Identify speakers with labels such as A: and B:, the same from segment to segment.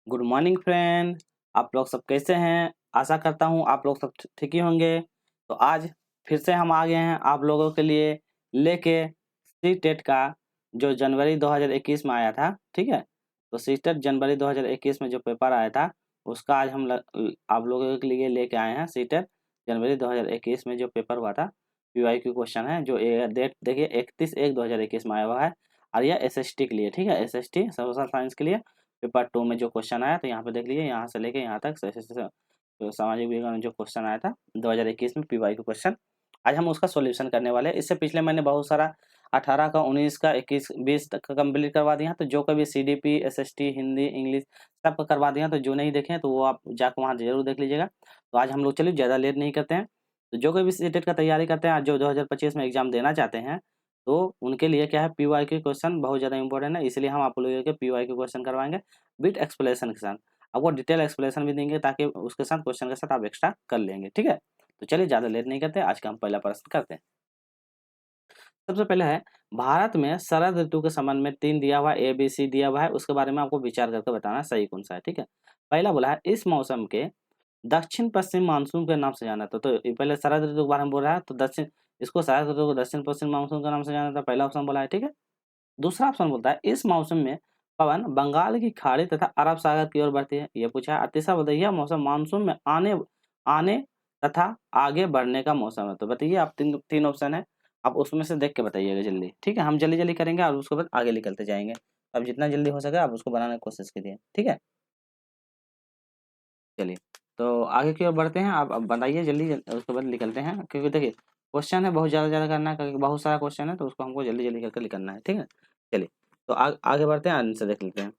A: Good morning friend. आप लोग सब कैसे हैं? आशा करता हूँ आप लोग सब ठीक ही होंगे। तो आज फिर से हम आ गए हैं आप लोगों के लिए लेके सी टेट का जो जनवरी 2021 में आया था, ठीक है। तो सी टेट जनवरी 2021 में जो पेपर आया था उसका आज हम आप लोगों के लिए लेके आए हैं। सी टेट जनवरी 2021 में जो पेपर हुआ था PYQ क्वेश्चन है, जो डेट देखिए 31/1/2021 में आया हुआ है। और यह SST के लिए, ठीक है, SST सोशल साइंस के लिए पेपर 2 में जो क्वेश्चन आया, तो यहाँ पे देख लीजिए, यहाँ से लेके यहाँ तक जो सामाजिक विज्ञान में जो क्वेश्चन आया था 2021 में PY क्वेश्चन, आज हम उसका सॉल्यूशन करने वाले हैं। इससे पिछले मैंने बहुत सारा 18 का, 19 का, 21, 20 तक का कंप्लीट करवा दिया। तो जो कभी CDP, SST, हिंदी, इंग्लिश सब का करवा दिया। तो जो नहीं देखे तो वो आप जाकर वहाँ जरूर देख लीजिएगा। तो आज हम लोग चलिए ज़्यादा लेट नहीं करते हैं। तो जो कोई भी सीटेट का तैयारी करते हैं, जो 2025 में एग्जाम देना चाहते हैं, तो उनके लिए क्या है, PYQ क्वेश्चन बहुत ज़्यादा इंपॉर्टेंट है। इसलिए हम आप लोगों के PYQ क्वेश्चन करवाएंगे विद एक्सप्लेनेशन के साथ। आपको डिटेल एक्सप्लेनेशन भी देंगे ताकि उसके साथ क्वेश्चन के साथ आप एक्स्ट्रा कर लेंगे, ठीक है। तो चलिए ज़्यादा लेट नहीं करते, आज का हम पहला प्रश्न करते हैं। सबसे पहले है, भारत में शरद ऋतु के संबंध में 3 दिया हुआ है, ABC दिया हुआ है, उसके बारे में आपको विचार करके बताना सही कौन सा है, ठीक है। पहला बोला है, इस मौसम के दक्षिण पश्चिम मानसून के नाम से जाना था। तो ये पहले शरद ऋतु के बारे में बोल रहा है, तो दक्षिण, इसको शरद ऋतु को दक्षिण पश्चिम मानसून के नाम से जाना था, पहला ऑप्शन बोला है, ठीक है। दूसरा ऑप्शन बोलता है, इस मौसम में पवन बंगाल की खाड़ी तथा अरब सागर की ओर बढ़ती है, ये पूछा है। और तीसरा बोलता है, यह मौसम मानसून में आने आने तथा आगे बढ़ने का मौसम है। तो बताइए, आप तीन तीन ऑप्शन है, आप उसमें से देख के बताइएगा जल्दी, ठीक है। हम जल्दी जल्दी करेंगे और उसके बाद आगे निकलते जाएंगे। अब जितना जल्दी हो सके आप उसको बनाने की कोशिश कीजिए, ठीक है। चलिए, तो आगे की ओर बढ़ते हैं। आप अब बताइए जल्दी, उसके बाद निकलते हैं, क्योंकि देखिए क्वेश्चन है बहुत ज़्यादा करना है, क्योंकि बहुत सारा क्वेश्चन है, तो उसको हमको जल्दी जल्दी करके निकलना है, ठीक है। चलिए, तो आगे बढ़ते हैं, आंसर देख लेते हैं।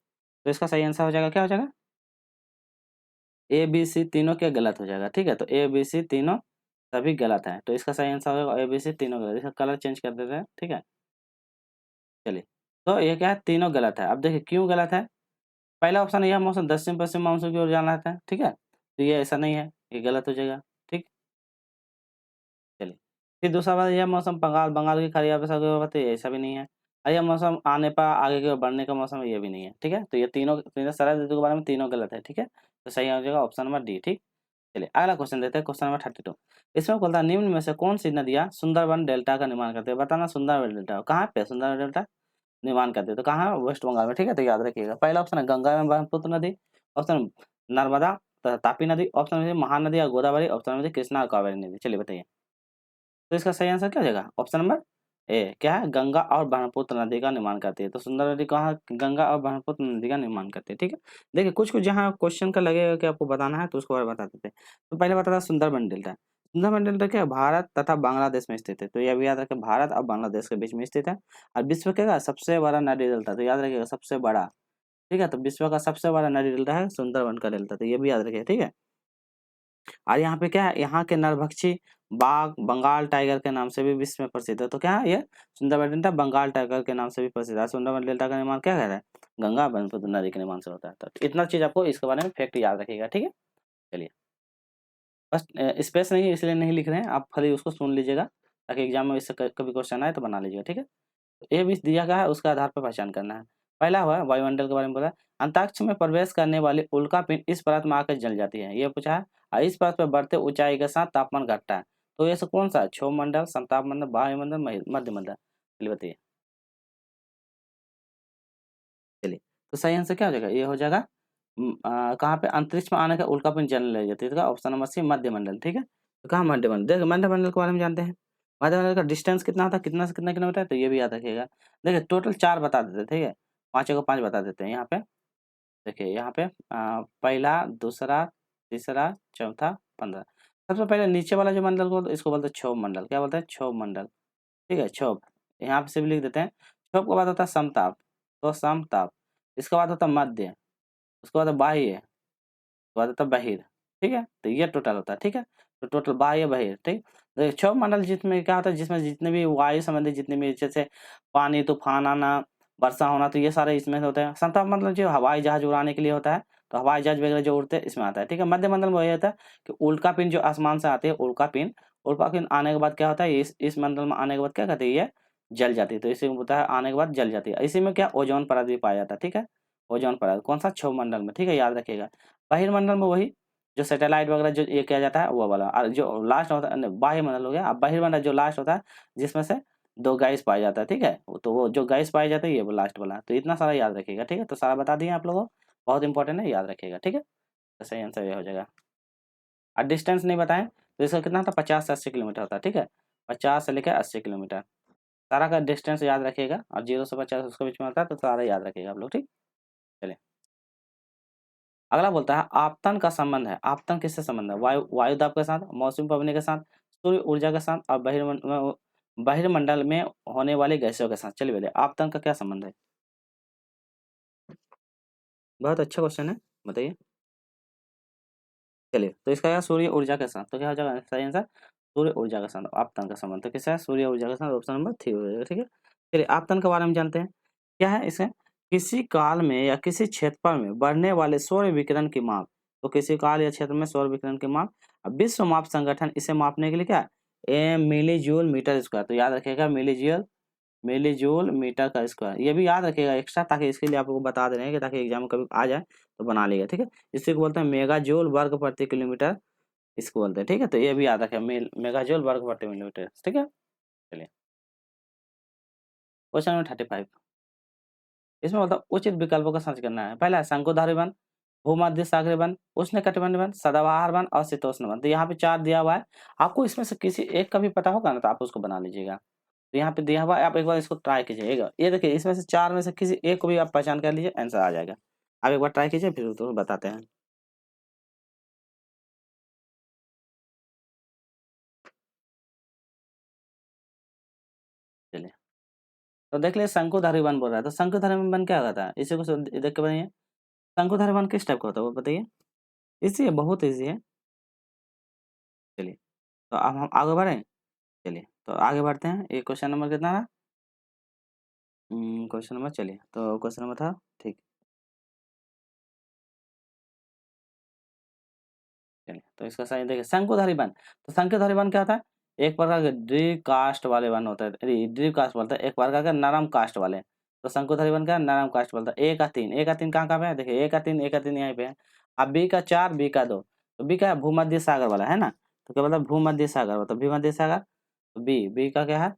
A: तो इसका सही आंसर हो जाएगा, क्या हो जाएगा, ABC तीनों क्या गलत हो जाएगा, ठीक है। तो ABC तीनों सभी गलत है, तो इसका सही आंसर होगा ABC तीनों गलत। इसका कलर चेंज कर देते हैं, ठीक है। चलिए, तो ये क्या है, तीनों गलत है। अब देखिए क्यों गलत है। पहला ऑप्शन, यह मौसम दक्षिण पश्चिम मानसून की ओर जाना रहता है, ठीक है। तो ये ऐसा नहीं है, ये गलत हो जाएगा, ठीक। चलिए, फिर दूसरा बात, यह मौसम बंगाल बंगाल की खाड़ी पे सागर होती है, ऐसा भी नहीं है। और यह मौसम आने पर आगे की ओर बढ़ने का मौसम है, ये भी नहीं है, ठीक है। तो ये तीनों तीनों शरद ऋतु के बारे में तीनों गलत है, ठीक है। तो सही हो जाएगा ऑप्शन नंबर डी, ठीक। चलिए अगला क्वेश्चन देते हैं, क्वेश्चन नंबर 32। इसमें बोलता है, निम्न में से कौन सी नदियाँ सुंदरबन डेल्टा का निर्माण करते हैं। बताना सुंदरबन डेल्टा कहाँ पे सुंदरबन डेल्टा निर्माण करते हैं, तो कहाँ है, वेस्ट बंगाल में, ठीक है। तो याद रखिएगा, पहला ऑप्शन है गंगा एवं ब्रह्मपुत्र नदी, ऑप्शन नर्मदा तथा तापी नदी, ऑप्शन महानदी या गोदावरी, ऑप्शन कृष्णा और कावेरी नदी। चलिए बताइए, तो इसका सही आंसर क्या हो जाएगा, ऑप्शन नंबर ए, क्या है, गंगा और ब्रह्मपुत्र नदी का निर्माण करती है। तो सुंदर नदी कहाँ, गंगा और ब्रह्मपुत्र नदी का निर्माण करती है, ठीक है। देखिए कुछ कुछ जहाँ क्वेश्चन का लगेगा कि आपको बताना है, तो उसको और बता देते हैं। तो पहले बता था सुंदरबन डेल्टा। सुंदरबन डेल्टा क्या है, भारत तथा बांग्लादेश में स्थित है। तो यह भी याद रखें, भारत और बांग्लादेश के बीच में स्थित है। और विश्व का सबसे बड़ा नदी डेल्टा, तो याद रखिएगा सबसे बड़ा, ठीक है। तो विश्व का सबसे बड़ा नदी डेल्टा है सुंदरबन का डेल्टा, तो ये भी याद रखिए, ठीक है। और यहाँ पे क्या है, यहाँ के नरभक्षी बाघ बंगाल टाइगर के नाम से भी विश्व में प्रसिद्ध है। तो क्या है, ये सुंदरबन डेल्टा बंगाल टाइगर के नाम से भी प्रसिद्ध है। सुंदरबन डेल्टा का निर्माण क्या कह रहा है, गंगा ब्रह्मपुत्र नदी के निर्माण से होता है। तो इतना चीज आपको इसके बारे में फैक्ट याद रखिएगा, ठीक है। चलिए, बस स्पेस नहीं इसलिए नहीं लिख रहे हैं, आप खाली उसको सुन लीजिएगा, ताकि एग्जाम में इससे कभी क्वेश्चन आए तो बना लीजिएगा, ठीक है। ए भी दिया गया है, उसके आधार पर पहचान करना है। पहला हुआ वायुमंडल के बारे में बोला है, अंतरिक्ष में प्रवेश करने वाली उल्का पिंड इस परत में आकर जल जाती है, ये पूछा है। और इस परत पर बढ़ते ऊंचाई के साथ तापमान घटता है। तो ये से कौन सा है, क्षोभ मंडल, समताप मंडल, वायुमंडल, मध्य मंडल। चलिए बताइए, चलिए, तो सही आंसर क्या हो जाएगा, ये हो जाएगा कहाँ पे, अंतरिक्ष में आने का उल्का पिंड जलने लग जाती है, तो ऑप्शन नंबर सी मध्य मंडल, ठीक है। तो कहाँ मध्य मंडल, देखिए मध्य मंडल के बारे में जानते हैं। मध्य मंडल का डिस्टेंस कितना होता है, कितना से कितना किलोमीटर है, तो ये भी याद रखिएगा। देखिए टोटल 4 बता देते हैं, ठीक है, पाँचों को 5 बता देते हैं यहाँ पे। देखिए यहाँ पे पहला, दूसरा, तीसरा, चौथा, 15। सबसे पहले नीचे वाला जो मंडल को इसको बोलते हैं क्षोभ मंडल, क्या बोलते हैं, क्षोभ मंडल, ठीक है, क्षोभ। यहाँ पे से भी लिख देते हैं। क्षोभ के बाद होता है समताप, तो समताप। इसके बाद होता है मध्य, उसके बाद बाह्य, उसके बाद होता है बहिर, ठीक है। तो ये टोटल होता है, ठीक है। तो टोटल बाह्य बहिर, ठीक। देखिए क्षोभ मंडल जिसमें क्या होता है, जिसमें जितने भी वायु संबंधी जितने भी, जैसे पानी तूफान आना, वर्षा होना, तो ये सारे इसमें होते हैं। समताप मतलब जो हवाई जहाज उड़ाने के लिए होता है, तो हवाई जहाज वगैरह जो उड़ते हैं इसमें आता है, ठीक है। मध्य मंडल में वही होता है कि उल्का पिंड जो आसमान से आती है, उल्का पिंड, उल्का पिंड आने के बाद क्या होता है, इस मंडल में आने के बाद क्या कहते हैं, ये जल जाती है। तो इसी में होता है, आने के बाद जल जाती है। इसी में क्या, ओजोन परत भी पाया जाता है, ठीक है। ओजोन परत, कौन सा क्षोभमंडल में, ठीक है, याद रखिएगा। बहिर्मंडल में वही जो सैटेलाइट वगैरह जो ये किया जाता है वो वाला, और जो लास्ट होता है बाह्यमंडल हो गया। अब बहिर्मंडल जो लास्ट होता है जिसमें से 2 गैस पाया जाता है, ठीक है, तो वो जो गैस पाए जाते हैं ये वो लास्ट वाला। तो इतना सारा याद रखिएगा, ठीक है, तो सारा बता दिए आप लोगों को, बहुत इंपॉर्टेंट है, याद रखिएगा, ठीक है। तो सही आंसर ये हो जाएगा। और डिस्टेंस नहीं बताएं तो इसका कितना था, 50 से 80 किलोमीटर होता है, ठीक है, 50 से लेकर 80 किलोमीटर सारा का डिस्टेंस याद रखिएगा, और 0 से 50 उसके बीच में होता है, तो सारा याद रखिएगा आप लोग, ठीक। चलिए अगला बोलता है आपतन का संबंध है। आपतन किससे संबंध है, वायु दाब के साथ, मौसमी पवनी के साथ, सूर्य ऊर्जा के साथ, और बहिर्मंडल में होने वाली गैसों के साथ। चलिए बोले आपतन का क्या संबंध है। बहुत अच्छा क्वेश्चन है, बताइए। चलिए तो इसका क्या, सूर्य ऊर्जा के साथ, तो क्या हो जाएगा सही आंसर, सूर्य ऊर्जा के साथ आपतन का संबंध तो किससे है, सूर्य ऊर्जा के साथ, ऑप्शन नंबर 3 हो जाएगा, ठीक है। चलिए आपतन के बारे में जानते हैं, क्या है इसमें, किसी काल में या किसी क्षेत्रफल में बढ़ने वाले सौर विकिरण की माप। तो किसी काल या क्षेत्र में सौर विकिरण की माप, अब विश्व माप संगठन इसे मापने के लिए क्या है, मिली जूल मीटर स्क्वायर, तो याद रखिएगा मिली जूल मीटर का स्क्वायर, ये भी याद रखिएगा एक्स्ट्रा, ताकि इसके लिए आपको बता दे रहे हैं कि ताकि एग्जाम में कभी आ जाए तो बना लीजिए, ठीक है। इसी को बोलते हैं मेगा जूल वर्ग प्रति किलोमीटर, इसको बोलते हैं, ठीक है, तो ये भी याद रखें, मेगा जूल वर्ग प्रति मिलीमीटर, ठीक है। चलिए क्वेश्चन नंबर 35, इसमें मतलब उचित विकल्पों का सर्च करना है। पहला है शंकुधारी वन, भूमध्य सागरीय वन, उष्णकटिबंधीय वन, सदाबहार वन और शीतोष्ण वन। तो यहाँ पे 4 दिया हुआ है, आपको इसमें से किसी एक का भी पता होगा ना तो आप उसको बना लीजिएगा। तो यहाँ पे दिया हुआ है, आप एक बार इसको ट्राई कीजिएगा। ये देखिए इसमें से 4 में से किसी एक को भी आप पहचान कर लीजिए, आंसर आ जाएगा। आप एक बार ट्राई कीजिए फिर तो बताते हैं। चलिए तो देख लिया शंकुधारी वन बोल रहा है, तो शंकुधारी वन क्या होता है, इसी को देख के बताइए। शंकुधारी वन किस टाइप का होता है वो बताइए। इजी है, बहुत इजी है। चलिए तो अब हम आगे बढ़ें। चलिए तो आगे बढ़ते हैं, ये क्वेश्चन नंबर कितना है, क्वेश्चन नंबर, चलिए तो क्वेश्चन नंबर था, ठीक। चलिए तो इसका सही देखिए शंकुधारी वन, तो शंकुधारी वन क्या होता है, एक प्रकार के ड्री कास्ट वाले वन होता है, ड्री कास्ट बोलता है, एक प्रकार का नरम कास्ट वाले। तो शंकुधारी वन क्या है, नरम कास्ट बोलता है। ए का 3, ए का 3 कहाँ कहाँ पे है, देखिए ए का 3 यहाँ पे है। अब बी का 4, बी का 2, तो बी का है भूमध्य सागर वाला है ना, तो क्या बोलता है भूमध्य सागर, मतलब भूमध्य सागर। तो बी का क्या है,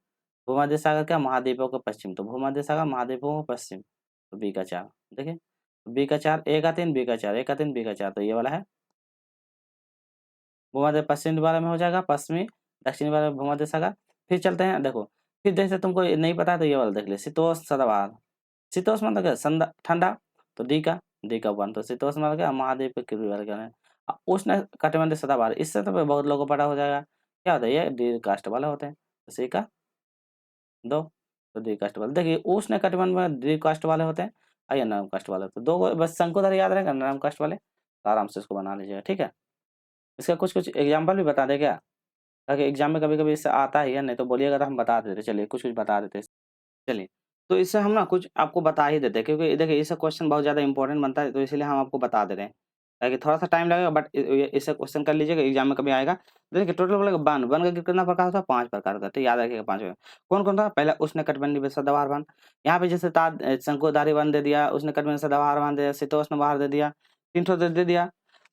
A: भूमध्य सागर क्या, महाद्वीपों का पश्चिम, तो भूमध्य सागर महाद्वीपों का पश्चिम, तो बी का 4। देखिए बी का 4, ए का 3, बी का 4, ए का 3, बी का 4, तो ये वाला है भूमध्य पश्चिम वाला में हो जाएगा, पश्चिमी दक्षिणी वाला भूमध्य सागर। फिर चलते हैं, देखो फिर जैसे तुमको नहीं पता है तो ये वाला देख ले, शीतोष्ण सदाबहार। शीतोष्ण मतलब क्या, ठंडा, तो डी का 1, तो शीतोष्ण मतलब क्या, महाद्वीप के पूर्वी वाले क्या है। उष्ण कटिबंधीय सदाबहार, इससे तो बहुत लोगों को पता हो जाएगा, क्या होता है ये डी कास्ट वाले होते हैं, तो सी का 2, तो डी कास्ट वाले। देखिए उष्ण कटिबंध में डी कास्ट वाले होते हैं, और ये नरम कास्ट वाले होते हैं, 2 बस शंकुधारी याद रहेगा, नरम कास्ट वाले, तो आराम से इसको बना लीजिएगा, ठीक है। इसका कुछ एग्जाम्पल भी बता दें क्या, ताकि एग्जाम में कभी-कभी इससे आता है या नहीं तो बोलिएगा तो हम बता देते, चलिए कुछ-कुछ बता देते हैं। चलिए, तो इससे हम ना कुछ आपको बता ही देते हैं, क्योंकि देखिए इससे क्वेश्चन बहुत ज़्यादा इंपॉर्टेंट बनता है, तो इसीलिए हम आपको बता दे रहे हैं। ताकि थोड़ा-सा टाइम लगेगा, बट इससे क्वेश्चन कर लीजिएगा, एग्जाम में कभी आएगा। देखिए टोटल बोलेगा वन का कितना प्रकार होता है, 5 प्रकार होता है, ठीक याद रखिएगा 5 कौन-कौन था? पहला उष्णकटिबंधीय सदाबहार वन, यहाँ पे जैसे शंकुधारी वन दे दिया, उष्णकटिबंधीय सदाबहार वन दे दिया, शीतोष्ण बहार दे दिया, 3 ठो दे दिया।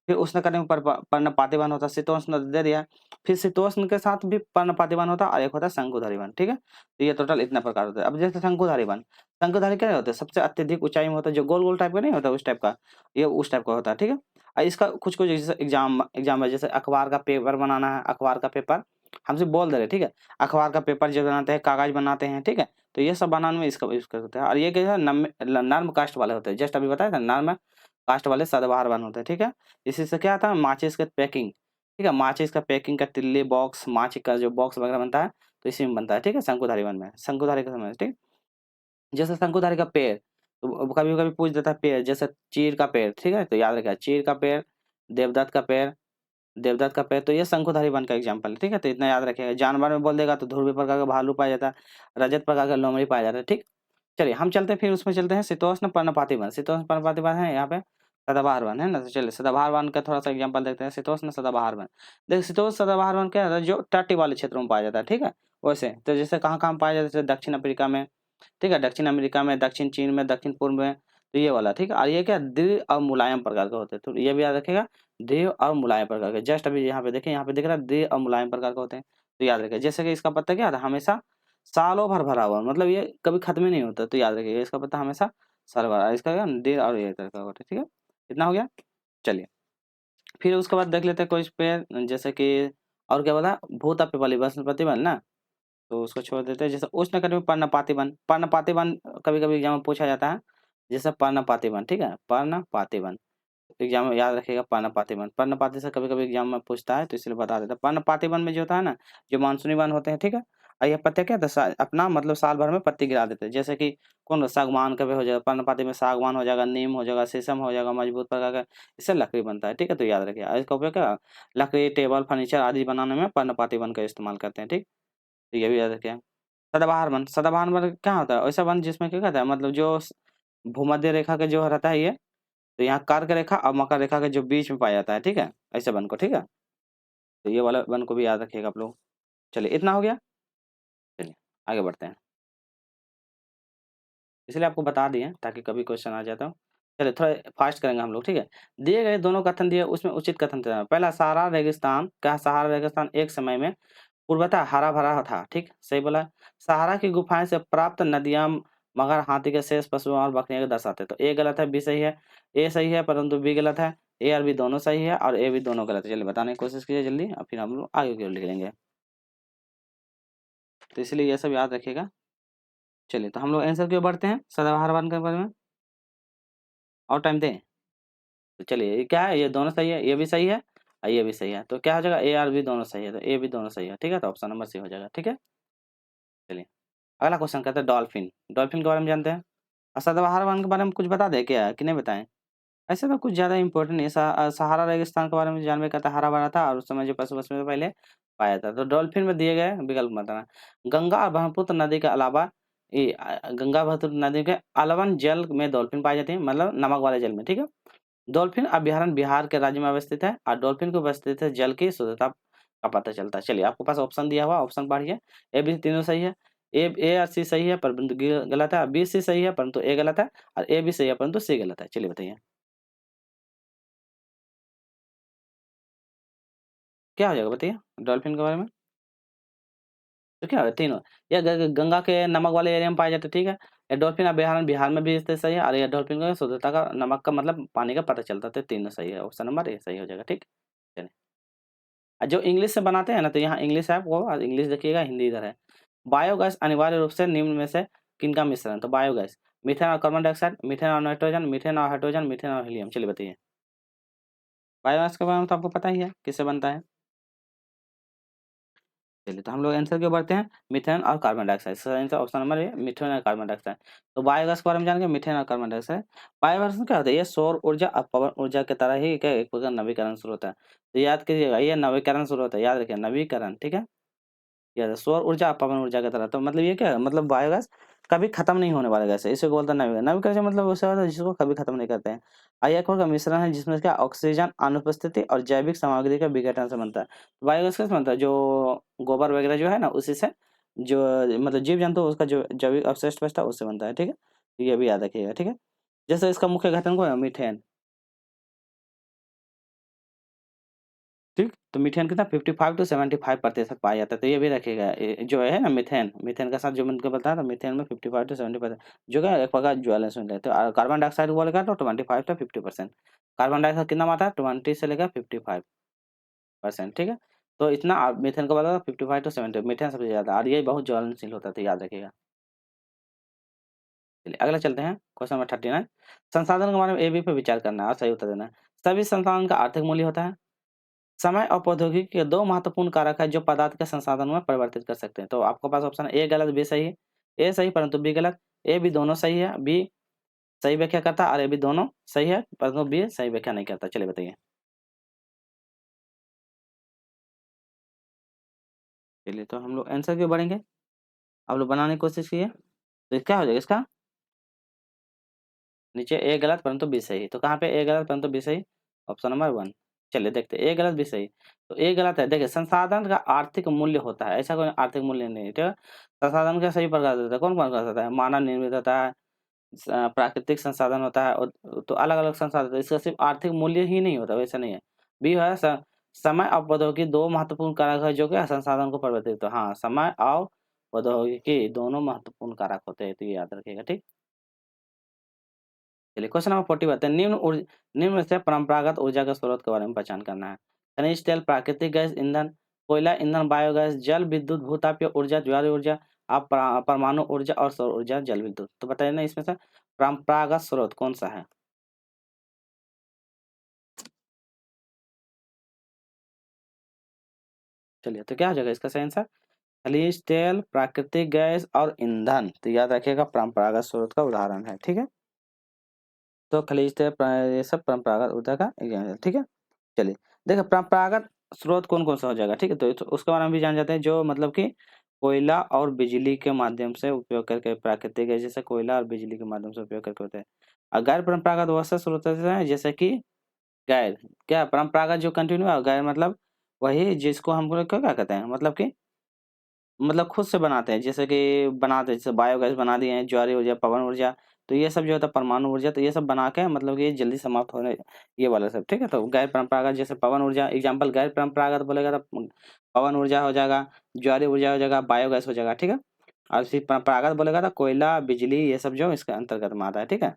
A: फिर उष्णकटिबंधीय पर्णपाती वन होता है, शीतोष्ण दे दिया। फिर शीतोष्ण के साथ भी पर्णपाती वन होता है, और एक होता है शंकुधारी वन, ठीक है? तो ये टोटल इतना प्रकार होता है। अब जैसे शंकुधारी वन, शंकुधारी क्या होता है, सबसे अत्यधिक ऊंचाई में होता है, जो गोल-गोल टाइप का नहीं होता उस टाइप का, ये उस टाइप का होता है, ठीक है? इसका कुछ-कुछ जैसे एग्जाम में जैसे अखबार का पेपर बनाना है, अखबार का पेपर हमसे बोल दे रहे हैं, ठीक है? अखबार का पेपर जो बनाते हैं, कागज बनाते हैं, ठीक है? तो ये सब बनाने में इसका यूज़ करते हैं, और ये क्या है नर्म कास्ट वाले होते हैं, जस्ट अभी बताया था नर्म कास्ट वाले सदाबहार वन होते हैं, ठीक है? इसी से क्या आता है, माचिस का पैकिंग, ठीक है? माचिस का पैकिंग का तिल्ली बॉक्स, माचिस का जो बॉक्स वगैरह बनता है, तो इसी में बनता है, ठीक है? शंकुधारी वन में, शंकुधारी का समझ, ठीक? जैसे शंकुधारी का पेड़, तो कभी-कभी पूछ देता है पेड़, जैसे चीड़ का पेड़, ठीक है? तो याद रखिएगा चीड़ का पेड़, देवदार का पेड़, तो ये शंकुधारी वन का एग्जाम्पल है, ठीक है? तो इतना याद रखिएगा। जानवर में बोल देगा तो ध्रुवीय प्रकार का भालू पाया जाता है, रजत प्रकार का लोमड़ी पाया जाता है, ठीक? चलिए हम चलते हैं, फिर उसमें चलते हैं शीतोष्ण पर्णपाती वन। शीतोष्ण पर्णपाती वन है यहाँ पे, सदाबहार वन है ना, तो चलिए सदाबहार वन का थोड़ा सा एग्जाम्पल देखते हैं। शीतोष्ण सदाबहार वन, देखिए शीतोष्ण सदाबहार वन क्या है, जो तटीय वाले क्षेत्रों में पाया जाता है, ठीक है? वैसे तो जैसे कहाँ-कहाँ पाया जाता है, जैसे दक्षिण अफ्रीका में, ठीक है? दक्षिण अमेरिका में, दक्षिण चीन में, दक्षिण पूर्व में, तो ये वाला, ठीक है। और ये क्या, दृढ़ और मुलायम प्रकार के होते हैं, तो ये भी याद रखिएगा, दृढ़ और मुलायम प्रकार के। जस्ट अभी यहाँ पे देखें, यहाँ पे दिख रहा है दृढ़ और मुलायम प्रकार के होते हैं, तो याद रखिए। जैसे कि इसका पत्ता क्या था, हमेशा सालों भर भरा हुआ, मतलब ये कभी खत्म ही नहीं होता, तो याद रखिएगा इसका पत्ता हमेशा साल भरा, इसका क्या दृढ़ और ये तरह का होता है, ठीक है। इतना हो गया। चलिए फिर उसके बाद देख लेते हैं कुछ पेड़, जैसे कि और क्या बोला, भूत पिपली वनस्पति वन ना, तो उसको छोड़ देते हैं। जैसे उष्णकटिबंधीय पर्णपाती वन, पर्णपाती वन कभी-कभी एग्जाम में पूछा जाता है, जैसे पर्णपाती वन, ठीक है, पर्णपाती वन एग्जाम में याद रखिएगा। पर्णपाती वन, पर्णपाती से कभी-कभी एग्जाम में पूछता है, तो इसलिए बता देता हूँ। पर्णपाती वन में जो होता है ना, जो मानसूनी वन होते हैं, ठीक है। और ये पत्ते क्या दशा अपना मतलब साल भर में पत्ती गिरा देते हैं, जैसे कि कौन सागवान का भी हो जाएगा, पर्णपाती में सागवान हो जाएगा, नीम हो जाएगा, शीशम हो जाएगा, मजबूत प्रकार का, इससे लकड़ी बनता है, ठीक है। तो याद रखिए, और इसका उपयोग क्या, लकड़ी, टेबल, फर्नीचर आदि बनाने में पर्णपाती वन का इस्तेमाल करते हैं, ठीक। तो ये भी याद रखिए। सदाबहार वन, सदाबहार वन क्या होता है, ऐसा वन जिसमें क्या कहता है, मतलब जो भूमध्य रेखा का जो रहता है ये, तो यहाँ कर्क रेखा और मकर रेखा के जो बीच में पाया जाता है, ठीक है, ऐसे वन को, ठीक है। तो ये वाला वन को भी याद रखिएगा आप लोग। चलिए इतना हो गया। चलिए आगे बढ़ते हैं, इसलिए आपको बता दिए ताकि कभी क्वेश्चन आ जाता हो। चलिए थोड़ा फास्ट करेंगे हम लोग, ठीक है। दिए गए दोनों कथन दिए, उसमें उचित कथन देना। पहला, सहारा रेगिस्तान का, सहारा रेगिस्तान एक समय में पूर्वतः हरा भरा था, ठीक, सही बोला। सहारा की गुफाएं से प्राप्त नदियां मगर हाथी के शेष पशुओं और बकरियों को दर्शाते, तो ए गलत है, बी सही है। ए सही है परंतु बी गलत है, ए और बी दोनों सही है, और ए बी दोनों गलत है। चलिए बताने की कोशिश कीजिए जल्दी, और फिर हम लोग आगे की ओर लिख लेंगे, तो इसलिए ये सब याद रखिएगा। चलिए तो हम लोग आंसर की ओर बढ़ते हैं, सदाबहार वन के बारे में। और टाइम दें, तो चलिए ये क्या है, ये दोनों सही है, ये भी सही है और ये भी सही है, तो क्या हो जाएगा, ए और बी दोनों सही है, तो ए भी दोनों सही है, ठीक है। तो ऑप्शन नंबर सी हो जाएगा, ठीक है। चलिए अगला क्वेश्चन कहते हैं डॉल्फिन, डॉल्फिन के बारे में जानते हैं। और सदाबहार वन के बारे में कुछ बता दें क्या, कि नहीं बताएं। ऐसे तो कुछ ज़्यादा इंपॉर्टेंट नहीं, सहारा रेगिस्तान के बारे में जानवे कहता है, हरा भरा था और उस समय जो पशु में पहले पाया था। तो डॉल्फिन में दिए गए विकल्प बताना। गंगा और ब्रह्मपुत्र नदी के अलावा गंगा ब्रह्मपुत्र नदी के अलवन जल में डॉल्फिन पाई जाती है, मतलब नमक वाले जल में, ठीक है। डॉल्फिन अभ्यारण्य बिहार के राज्य में अवस्थित है, और डॉल्फिन को अवस्थित है जल की शुद्धता का पता चलता है। चलिए आपके पास ऑप्शन दिया हुआ, ऑप्शन पढ़िए। ए बी तीनों सही है, ए और सी सही है परंतु गलत है, बी सी सही है परंतु ए गलत है, और ए भी सही है परंतु सी गलत है। चलिए बताइए क्या हो जाएगा, बताइए डॉल्फिन के बारे में। तो क्या है तीनों, ये गंगा के नमक वाले एरिया में पाए जाते हैं, ठीक है। ये डॉल्फिन अभ्यारण्य बिहार में भी स्थित सही है, और ये डॉल्फिन का शुद्धता का नमक का मतलब पानी का पता चलता है, तो तीनों सही है, ऑप्शन नंबर ए सही हो जाएगा, ठीक। चलिए जो इंग्लिश से बनाते हैं ना, तो यहाँ इंग्लिश है वो, इंग्लिश देखिएगा, हिंदी इधर है। बायोगैस अनिवार्य रूप से निम्न में से किनका मिश्रण, तो बायोगैस मीथेन और कार्बन डाइऑक्साइड, मीथेन और नाइट्रोजन, मीथेन और हाइड्रोजन, मीथेन और हीलियम। चलिए बताइए बायोगैस के बारे में तो आपको पता ही है किससे बनता है। चलिए तो हम लोग आंसर क्यों बढ़ते हैं, मीथेन और कार्बन डाइऑक्साइड। सही आंसर ऑप्शन नंबर ए मीथेन और कार्बन डाइऑक्साइड। तो बायोगैस के बारे में जानेंगे, मीथेन और कार्बन डाइऑक्साइड। बायोगैस में क्या होता है, ये सौर ऊर्जा और पवन ऊर्जा की तरह ही क्या एक प्रकार नवीकरण स्रोत है, तो याद कीजिएगा ये नवीकरण स्रोत है, याद रखिए नवीकरण, ठीक है। या सौर ऊर्जा पवन ऊर्जा की तरह, तो मतलब ये क्या है, मतलब बायोगैस कभी खत्म नहीं होने वाला गैस है, इसे बोलते हैं नवीकरण। नवीकरण मतलब वैसा होता है जिसको कभी खत्म नहीं करते हैं। एक का मिश्रण है जिसमें क्या ऑक्सीजन अनुपस्थिति और जैविक सामग्री का विघटन से बनता है। बायोगैस कैसे बनता है, जो गोबर वगैरह जो है ना उसी से, जो मतलब जीव जंतु उसका जो जैविक अपशिष्ट बचता है उससे बनता है, ठीक है। तो ये भी याद रखिएगा, ठीक है। जैसे इसका मुख्य घटक को है मीथेन, ठीक, तो मीथेन कितना 55 टू 75% पाया जाता है, तो ये भी रखिएगा। जो है ना मीथेन, मीथेन के साथ जो मैंने बताया था, मीथेन में 55 टू 70% जो है एक प्रकार ज्वलनशील है। तो कार्बन डाइऑक्साइड बोलेगा तो 25 टू 50%। कार्बन डाइऑक्साइड कितना मात्रा, 20 से लेकर 55%, ठीक है। तो इतना मीथेन का बताया 55 टू 70, मीथेन सबसे ज्यादा, और ये बहुत ज्वलनशील होता है, तो याद रखिएगा। चलिए अगला चलते हैं, क्वेश्चन नंबर 39। संसाधन के बारे में ए बी पे विचार करना है और सही उत्तर देना है। सभी संसाधन का आर्थिक मूल्य होता है। समय और प्रौद्योगिकी के दो महत्वपूर्ण कारक है जो पदार्थ के संसाधन में परिवर्तित कर सकते हैं, तो आपके पास ऑप्शन ए गलत बी सही है। ए सही परंतु बी गलत, ए बी दोनों सही है, बी सही व्याख्या करता है, और ए बी दोनों सही है परंतु बी सही व्याख्या नहीं करता। चलिए बताइए। चलिए तो हम लोग आंसर क्यों बढ़ेंगे, आप लोग बनाने की कोशिश कीजिए। तो क्या हो जाएगा इसका, नीचे ए गलत परंतु बी सही, तो कहाँ पे ए गलत परंतु बी सही, ऑप्शन नंबर वन। चलिए देखते हैं ए गलत बी सही, तो ए गलत है। देखिए संसाधन का आर्थिक मूल्य होता है, ऐसा कोई आर्थिक मूल्य नहीं, ठीक है। संसाधन का सही प्रकार होता है, कौन कौन सा होता है, मानव निर्मित होता है, प्राकृतिक संसाधन होता है, तो अलग-अलग संसाधन होता है, इसका सिर्फ़ आर्थिक मूल्य ही नहीं होता, वैसा नहीं है। बी है समय और प्रौद्योगिकी 2 महत्वपूर्ण कारक है जो कि संसाधन को परिवर्तित हाँ, समय और प्रौद्योगिकी दोनों महत्वपूर्ण कारक होते हैं, तो ये याद रखिएगा, ठीक? चलिए क्वेश्चन नंबर 40 बताते हैं निम्न में से परंपरागत ऊर्जा के स्रोत के बारे में पहचान करना है। खनिज तेल, प्राकृतिक गैस ईंधन, कोयला ईंधन, बायोगैस, जल विद्युत, भूतापीय ऊर्जा, ज्वारीय ऊर्जा, परमाणु ऊर्जा और सौर ऊर्जा, जल विद्युत। तो बताइए ना इसमें से परंपरागत स्रोत कौन-सा है? चलिए तो क्या हो जाएगा इसका सही आंसर? खनिज तेल, प्राकृतिक गैस और ईंधन। तो याद रखिएगा परंपरागत स्रोत का उदाहरण है, ठीक है? तो खनिज तेल ये सब परंपरागत ऊर्जा का एग्जाम्पल है, ठीक है? चलिए, देखिए परंपरागत स्रोत कौन-कौन सा हो जाएगा, ठीक है? तो उसके बारे में भी जान जाते हैं जो मतलब कि कोयला और बिजली के माध्यम से उपयोग करके प्राकृतिक गैस जैसे कोयला और बिजली के माध्यम से उपयोग करके होते हैं। गैर परंपरागत वह सब स्रोत होते हैं जैसे कि गैर क्या परंपरागत जो कंटिन्यू है, गैर मतलब वही जिसको हम लोग क्या कहते हैं मतलब कि मतलब खुद से बनाते हैं, जैसे कि बनाते हैं, जैसे बायोगैस बना दिए हैं, ज्वारीय ऊर्जा, पवन ऊर्जा, तो ये सब जो होता है परमाणु ऊर्जा, तो ये सब बना के मतलब ये जल्दी समाप्त होने ये वाला सब, ठीक है? तो गैर परंपरागत जैसे पवन ऊर्जा एग्ज़ाम्पल गैर परंपरागत बोलेगा तो पवन ऊर्जा हो जाएगा, ज्वारीय ऊर्जा हो जाएगा, बायोगैस हो जाएगा, ठीक है? और फिर परंपरागत बोलेगा तो कोयला, बिजली ये सब जो इसके अंतर्गत में आता है, ठीक है?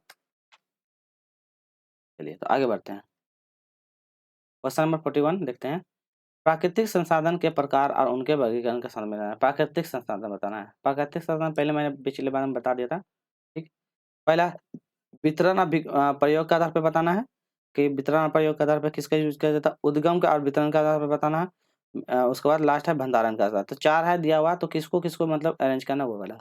A: चलिए तो आगे बढ़ते हैं। क्वेश्चन नंबर 41 देखते हैं। प्राकृतिक संसाधन के प्रकार और उनके वर्गीकरण का सम्मेलन है। प्राकृतिक संसाधन बताना है। प्राकृतिक संसाधन पहले मैंने पिछले बार में बता दिया था, ठीक? पहला वितरण और प्रयोग के आधार पे बताना है कि वितरण और प्रयोग के आधार पे किसका यूज़ किया जाता है। उद्गम का और वितरण के आधार पे बताना है। उसके बाद लास्ट है भंडारण का आधार। तो 4 है दिया हुआ तो किसको-किसको मतलब अरेंज करना है वो वाला।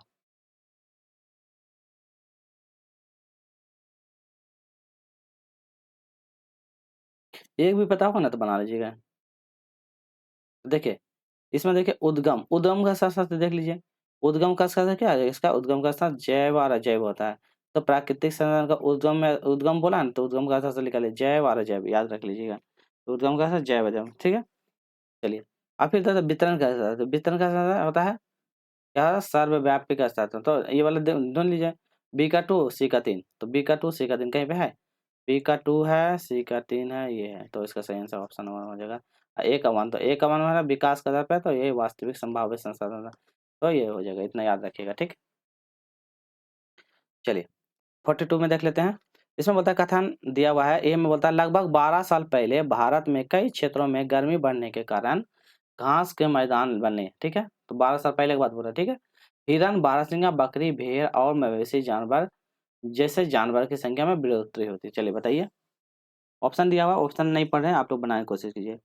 A: एक भी पता होगा ना तो बना लीजिएगा। देखिए इसमें देखिए उद्गम, उद्गम का साथ-साथ देख लीजिए। उद्गम का साथ क्या है इसका उद्गम का साथ जैव और अजैव होता है। तो प्राकृतिक संसाधन का उद्गम में उद्गम बोला ना तो उद्गम का साथ निकालिए जैव और अजैव याद रख लीजिएगा। तो उद्गम का साथ जैव अजैव ठीक है? चलिए। अब फिर तो वितरण का साथ तो वितरण का साथ होता है क्या सर्वव्यापी का साथ तो ये वाला ढूँढ लीजिए। बी का 2 सी का 3 तो बी का 2 सी का 3 कहीं पे है? बी का 2 है, सी का 3 है, ये है। तो इसका सही आंसर ऑप्शन 1 हो जाएगा। ए का 1 तो ए का 1 हो रहा है विकास का दर पे तो ये वास्तविक संभाव्य संसाधन है। तो ये हो जाएगा, इतना याद रखिएगा, ठीक? चलिए 42 में देख लेते हैं। इसमें बोलता है कथन दिया हुआ है, ए में बोलता है लगभग 12 साल पहले भारत में कई क्षेत्रों में गर्मी बढ़ने के कारण घास के मैदान बने, ठीक है? तो 12 साल पहले की बात बोल रहा है, ठीक है? हिरन, बारहसिंगा, बकरी, भेड़ और मवेशी जानवर जैसे जानवर की संख्या में बढ़ोतरी होती है। चलिए बताइए। ऑप्शन दिया हुआ ऑप्शन नहीं पढ़ रहे हैं आप लोग बनाने की कोशिश कीजिए।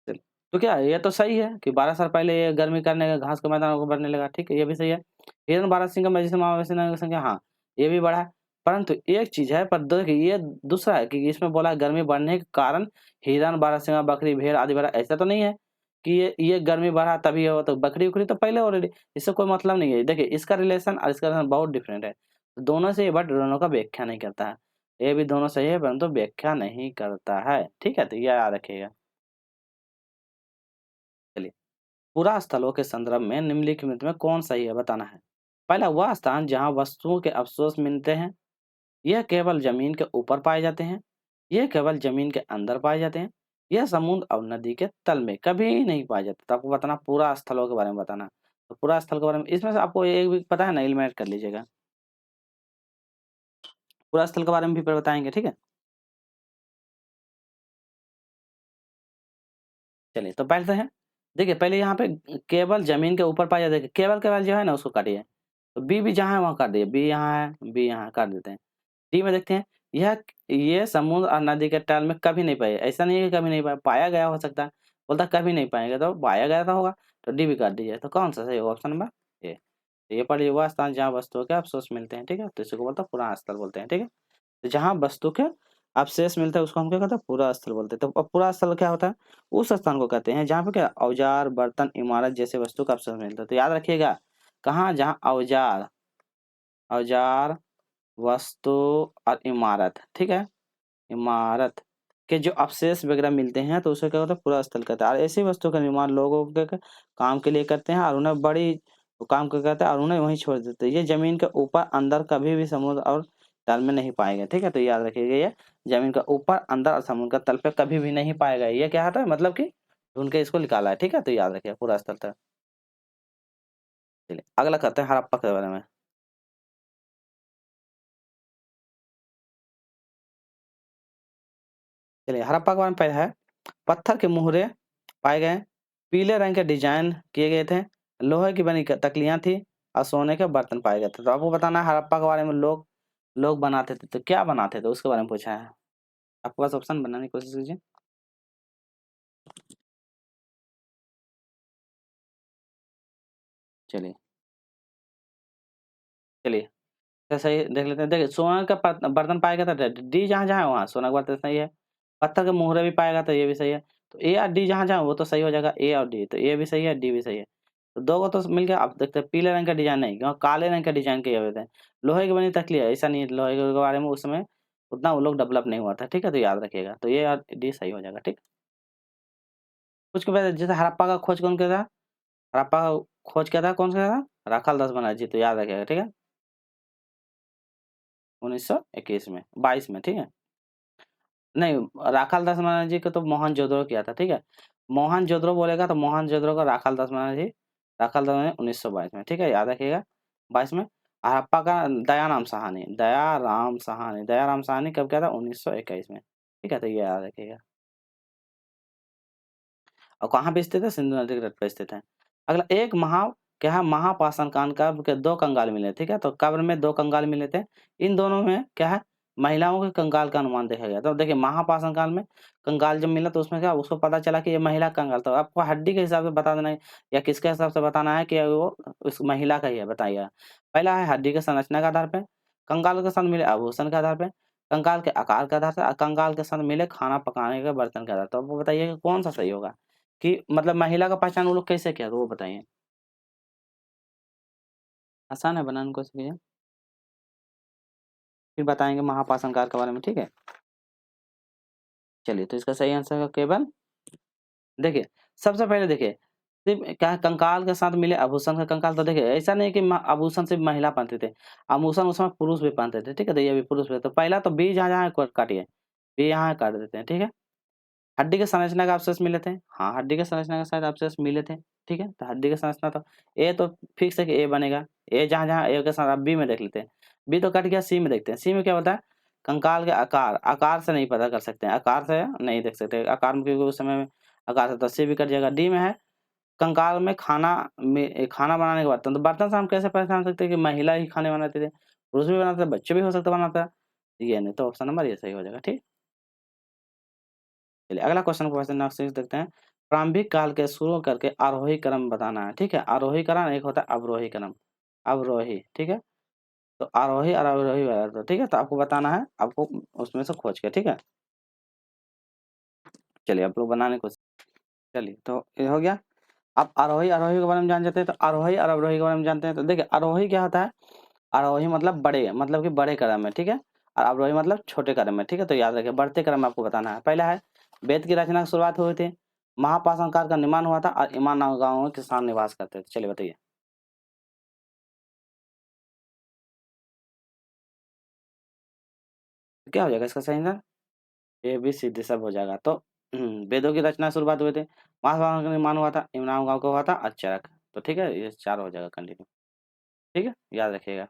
A: चलिए, तो क्या है ये तो सही है कि 12 साल पहले ये गर्मी करने का घास का मैदान को बढ़ने लगा, ठीक है? ये भी सही है। हिरन, बारहसिंगा, मवेशी मवेशी की संख्या हाँ, ये भी बढ़ा है। परंतु एक चीज़ है पर देखिए ये दूसरा है कि इसमें बोला गर्मी बढ़ने के कारण हिरन, बारहसिंगा, बकरी, भेड़ आदि बढ़ा, ऐसा तो नहीं है कि ये गर्मी बढ़ा तभी हो तो बकरी-उकरी तो पहले ऑलरेडी इससे कोई मतलब नहीं है। देखिए इसका रिलेशन और इसका रिलेशन बहुत डिफरेंट है। दोनों से बट दोनों का व्याख्या नहीं करता है। ये भी दोनों सही है परंतु व्याख्या नहीं करता है। ठीक है? तो ये याद रखिएगा। चलिए, पुरा स्थलों के संदर्भ में निम्नलिखित में कौन सही है बताना है। पहला वह स्थान जहाँ वस्तुओं के अवशेष मिलते हैं, यह केवल जमीन के ऊपर पाए जाते हैं, यह केवल जमीन के अंदर पाए जाते हैं, यह समुद्र और नदी के तल में कभी नहीं पाए जाते। तो आपको बताना पूरा स्थलों के बारे में बताना। तो पूरा स्थल के बारे में इसमें से आपको एक भी पता है ना एलिमिनेट कर लीजिएगा। पूरा स्थल के बारे में भी फिर बताएँगे, ठीक है? चलिए, तो पहले हैं, देखिए पहले यहाँ पे केवल ज़मीन के ऊपर पाया देखिए केवल-केवल जो है ना उसको काटिए। तो बी भी जहाँ है वहाँ काट दिए, बी यहाँ है, बी यहाँ है, काट देते हैं। डी में देखते हैं, ये समुद्र और नदी के तल में कभी नहीं पाए, ऐसा नहीं है कि कभी नहीं पाया, पाया गया हो सकता है, बोलता कभी नहीं पाएँगे तो पाया गया तो होगा, तो डी भी काट दीजिए। तो कौन-सा सही होगा ऑप्शन नंबर ए। तो ये पढ़िए वह स्थान जहाँ वस्तुओं के अवशेष मिलते हैं, ठीक है? तो इसी को बोलते हैं पुराण स्थल बोलते हैं, ठीक है? तो जहाँ वस्तु के अवशेष मिलता है उसको हम क्या कहते हैं पुरा स्थल बोलते हैं। तो अब पुरा स्थल क्या होता है? उस स्थान को कहते हैं जहाँ पे क्या औजार, बर्तन, इमारत जैसे वस्तु का अवशेष मिलता है। तो याद रखिएगा कहाँ जहाँ औजार औजार, वस्तु और इमारत, ठीक है? इमारत के जो अवशेष वगैरह मिलते हैं तो उसे क्या होता है पुरा स्थल कहते हैं। और ऐसी वस्तु का निर्माण लोगों के काम के लिए करते हैं और उन्हें बड़ी तो काम क्या करते हैं और उन्हें वहीं छोड़ देते हैं। ये जमीन के ऊपर अंदर कभी भी समुद्र और तल में नहीं पाएगा, ठीक है। तो याद रखिएगा, ये जमीन का ऊपर अंदर और समुद्र का तल पे कभी भी नहीं पाएगा। ये क्या होता है, मतलब कि ढूंढ के इसको निकाला है, ठीक है। तो याद रखिएगा पूरा स्थल था। चलिए अगला करते हैं हड़प्पा के बारे में। चलिए हड़प्पा के बारे में पहले है, पत्थर के मुहरे पाए गए, पीले रंग के डिजाइन किए गए थे, लोहे की बनी तकलियां थी और सोने के बर्तन पाए गए थे। तो आपको बताना है हड़प्पा के बारे में, लोग लोग बनाते थे तो क्या बनाते थे उसके बारे में पूछा है। आपके पास ऑप्शन बनाने की कोशिश कीजिए। चलिए चलिए तो सही देख लेते हैं। देखिए सोने का बर्तन पाया गया था, डी जहाँ जहाँ है वहाँ सोना का बर्तन सही है। पत्थर के मुहरे भी पाएगा तो ये भी सही है। तो ए और डी जहाँ जहाँ वो तो सही हो जाएगा, ए और डी। तो ए भी सही है, डी भी सही है। तो दो को तो मिल गया। अब देखते हैं पीले रंग का डिजाइन नहीं, क्योंकि काले रंग का डिजाइन किए हुए थे। लोहे की बनी तकली है, ऐसा नहीं है, लोहे के बारे में उस समय उतना वो लोग डेवलप नहीं हुआ था, ठीक है। तो याद रखिएगा, तो ये और डी सही हो जाएगा, ठीक। कुछ के बाद जैसे हड़प्पा का खोज कौन किया था, हड़प्पा का खोज किया था, कौन सा किया था, राखाल दास बनर्जी। तो याद रखिएगा, ठीक है। 1921 में, 22 में, ठीक है। नहीं, राखाल दास बनर्जी को तो मोहनजोदड़ो किया था, ठीक है। मोहनजोदड़ो बोलेगा तो मोहनजोदड़ो का राखाल दास बनर्जी, राखाल दास बनर्जी 1922 में, ठीक है। याद रखिएगा 22 में। हड़प्पा का दयाराम साहनी, दयाराम साहनी कब किया था, 1921 में, ठीक है। तो ये याद रखिएगा। और कहाँ पे स्थित है, सिंधु नदी के तट पे स्थित है। अगला, एक क्या है, महापाषाण काल के दो कंगाल मिले, ठीक है। तो कब्र में दो कंगाल मिले थे, इन दोनों में क्या है, महिलाओं के कंगाल का अनुमान देखा गया। तो देखिए महापाषाण काल में कंगाल जब मिला तो उसमें क्या उसको पता चला कि ये महिला कंगाल। तो आपको हड्डी के हिसाब से बता देना है या किसके हिसाब से बताना है कि वो उस महिला का ही है, बताइए। पहला है हड्डी के संरचना के आधार पे, कंगाल के साथ मिले आभूषण के आधार पे, कंगाल के आकार के आधार से, कंगाल के साथ मिले खाना पकाने के बर्तन के आधार। तो आपको बताइए कि कौन सा सही होगा, कि मतलब महिला का पहचान वो लोग कैसे किया, तो वो बताइए। आसान है, बनाने की कोशिश कीजिए, फिर बताएंगे महापाषाण काल के बारे में, ठीक है। चलिए तो इसका सही आंसर है केवल, देखिए सबसे पहले देखिए सिर्फ क्या है, कंकाल के साथ मिले आभूषण का कंकाल। तो देखिए ऐसा नहीं कि आभूषण सिर्फ महिला पहनते थे, आभूषण उसमें पुरुष भी पहनते थे, ठीक है। तो ये भी पुरुष भी। तो पहला तो बी जहाँ जहाँ काटिए, बी यहाँ काट देते हैं, ठीक है। हड्डी के संरचना का अवशेष मिले थे, हाँ हड्डी के संरचना के साथ अवशेष मिले थे, ठीक है। तो हड्डी के संरचना तो ए तो फिक्स है कि ए बनेगा। ए जहाँ जहाँ ए के साथ, अब बी में देख लेते हैं, बी तो कट गया, सी में देखते हैं। सी में क्या होता है, कंकाल के आकार, आकार से नहीं पता कर सकते हैं, आकार से नहीं देख सकते आकार में, क्योंकि उस समय में आकार से, तो सी भी कट जाएगा। डी में है कंकाल में खाना बनाने के बर्तन। तो बर्तन से हम कैसे पहचान सकते हैं कि महिला ही खाने बनाते थे, पुरुष भी बनाते थे, बच्चे भी हो सकते बनाता है, ये नहीं। तो ऑप्शन नंबर ये सही हो जाएगा, ठीक। चलिए अगला क्वेश्चन नेक्स्ट देखते हैं। प्रारंभिक काल के शुरू करके आरोही क्रम बताना है, ठीक है। आरोही क्रम एक होता है अवरोही क्रम, अवरोही, ठीक है। तो आरोही और अवरोही वाला, तो ठीक है। तो आपको बताना है, आपको उसमें से खोज के, ठीक है। चलिए आप लोग बनाने को, चलिए तो ये हो गया। अब आरोही आरोही के बारे में जान जाते हैं। तो आरोही और अवरोही के बारे में जानते हैं। तो देखिए आरोही क्या होता है, आरोही मतलब बड़े, मतलब कि बड़े क्रम में, ठीक है। और अवरोही मतलब छोटे क्रम में, ठीक है। तो याद रखिए बढ़ते क्रम में आपको बताना है। पहला है वेद की रचना की शुरुआत हुई थी, महापाषाण काल का निर्माण हुआ था और ईमान गांव में किसान निवास करते थे। चलिए बताइए क्या हो जाएगा इसका सही आंसर, ए बी सीधे सब हो जाएगा। तो वेदों की रचना शुरुआत हुई थी, महाभारत का निर्माण हुआ था, इमरान गांव का हुआ था, और चरक। तो ठीक है, ये चार हो जाएगा कंटिन्यू, ठीक है, याद रखिएगा।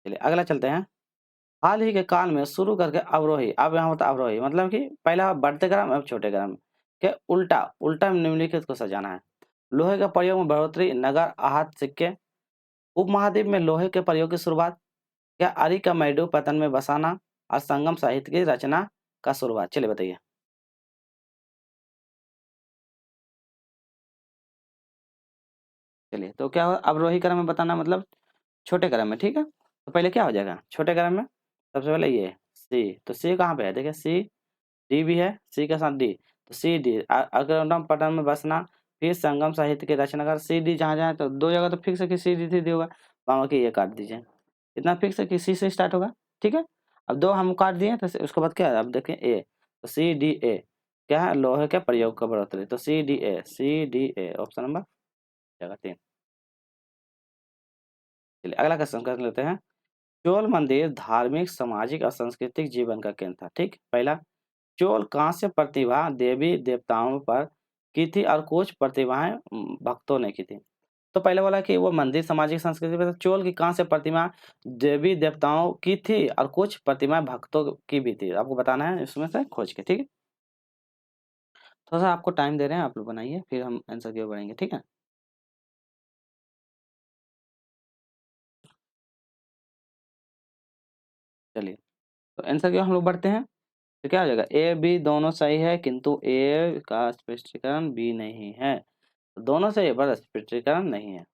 A: चलिए अगला चलते हैं। हाल ही के काल में शुरू करके अवरोही, अब यहाँ होता अवरोही मतलब कि पहला बढ़ते क्रम अब छोटे क्रम के उल्टा, उल्टा निम्नलिखित को सजाना है। लोहे का प्रयोग में बढ़ोतरी, नगर आहत सिक्के, उपमहाद्वीप में लोहे के प्रयोग की शुरुआत, या अरी का मैडू पतन में बसाना, और संगम साहित्य की रचना का शुरुआत। चलिए बताइए। चलिए तो क्या हुआ, अवरोही क्रम में बताना मतलब छोटे क्रम में, ठीक है। तो पहले क्या हो जाएगा छोटे क्रम में, सबसे पहले ये सी। तो सी कहाँ पे है, देखिए सी, डी भी है, सी के साथ डी। तो सी डी अग्रम पटन में बसना, फिर संगम साहित्य की रचनाकार। सी डी जहाँ जहाँ, तो दो जगह तो फिक्स है कि सी डी डी होगा, वहाँ की ये काट दीजिए। इतना फिक्स है कि सी से स्टार्ट होगा, ठीक है। अब दो हम काट दिए, तो उसके बाद क्या है, अब देखें ए। तो सी डी ए क्या है, लोहे के प्रयोग का बढ़ोतरी। तो C D A, C D A option number जगह 3। चलिए अगला क्वेश्चन कर लेते हैं। चोल मंदिर धार्मिक, सामाजिक और सांस्कृतिक जीवन का केंद्र था। ठीक, पहला, चोल कांस्य प्रतिभा देवी देवताओं पर की थी और कुछ प्रतिभाएं भक्तों ने की थी। तो पहले बोला कि वो मंदिर सामाजिक संस्कृति पे था। चोल की कांस्य प्रतिमा देवी देवताओं की थी और कुछ प्रतिमाएं भक्तों की भी थी। आपको बताना है इसमें से खोज के, ठीक है। थोड़ा सा आपको टाइम दे रहे हैं, आप लोग बनाइए, फिर हम आंसर की ओर बढ़ेंगे, ठीक है। चलिए, तो आंसर की ओर हम लोग बढ़ते हैं। तो क्या हो जाएगा, ए बी दोनों सही है, किंतु ए का स्पष्टीकरण बी नहीं है। दोनों सही है पर स्पष्टीकरण नहीं है।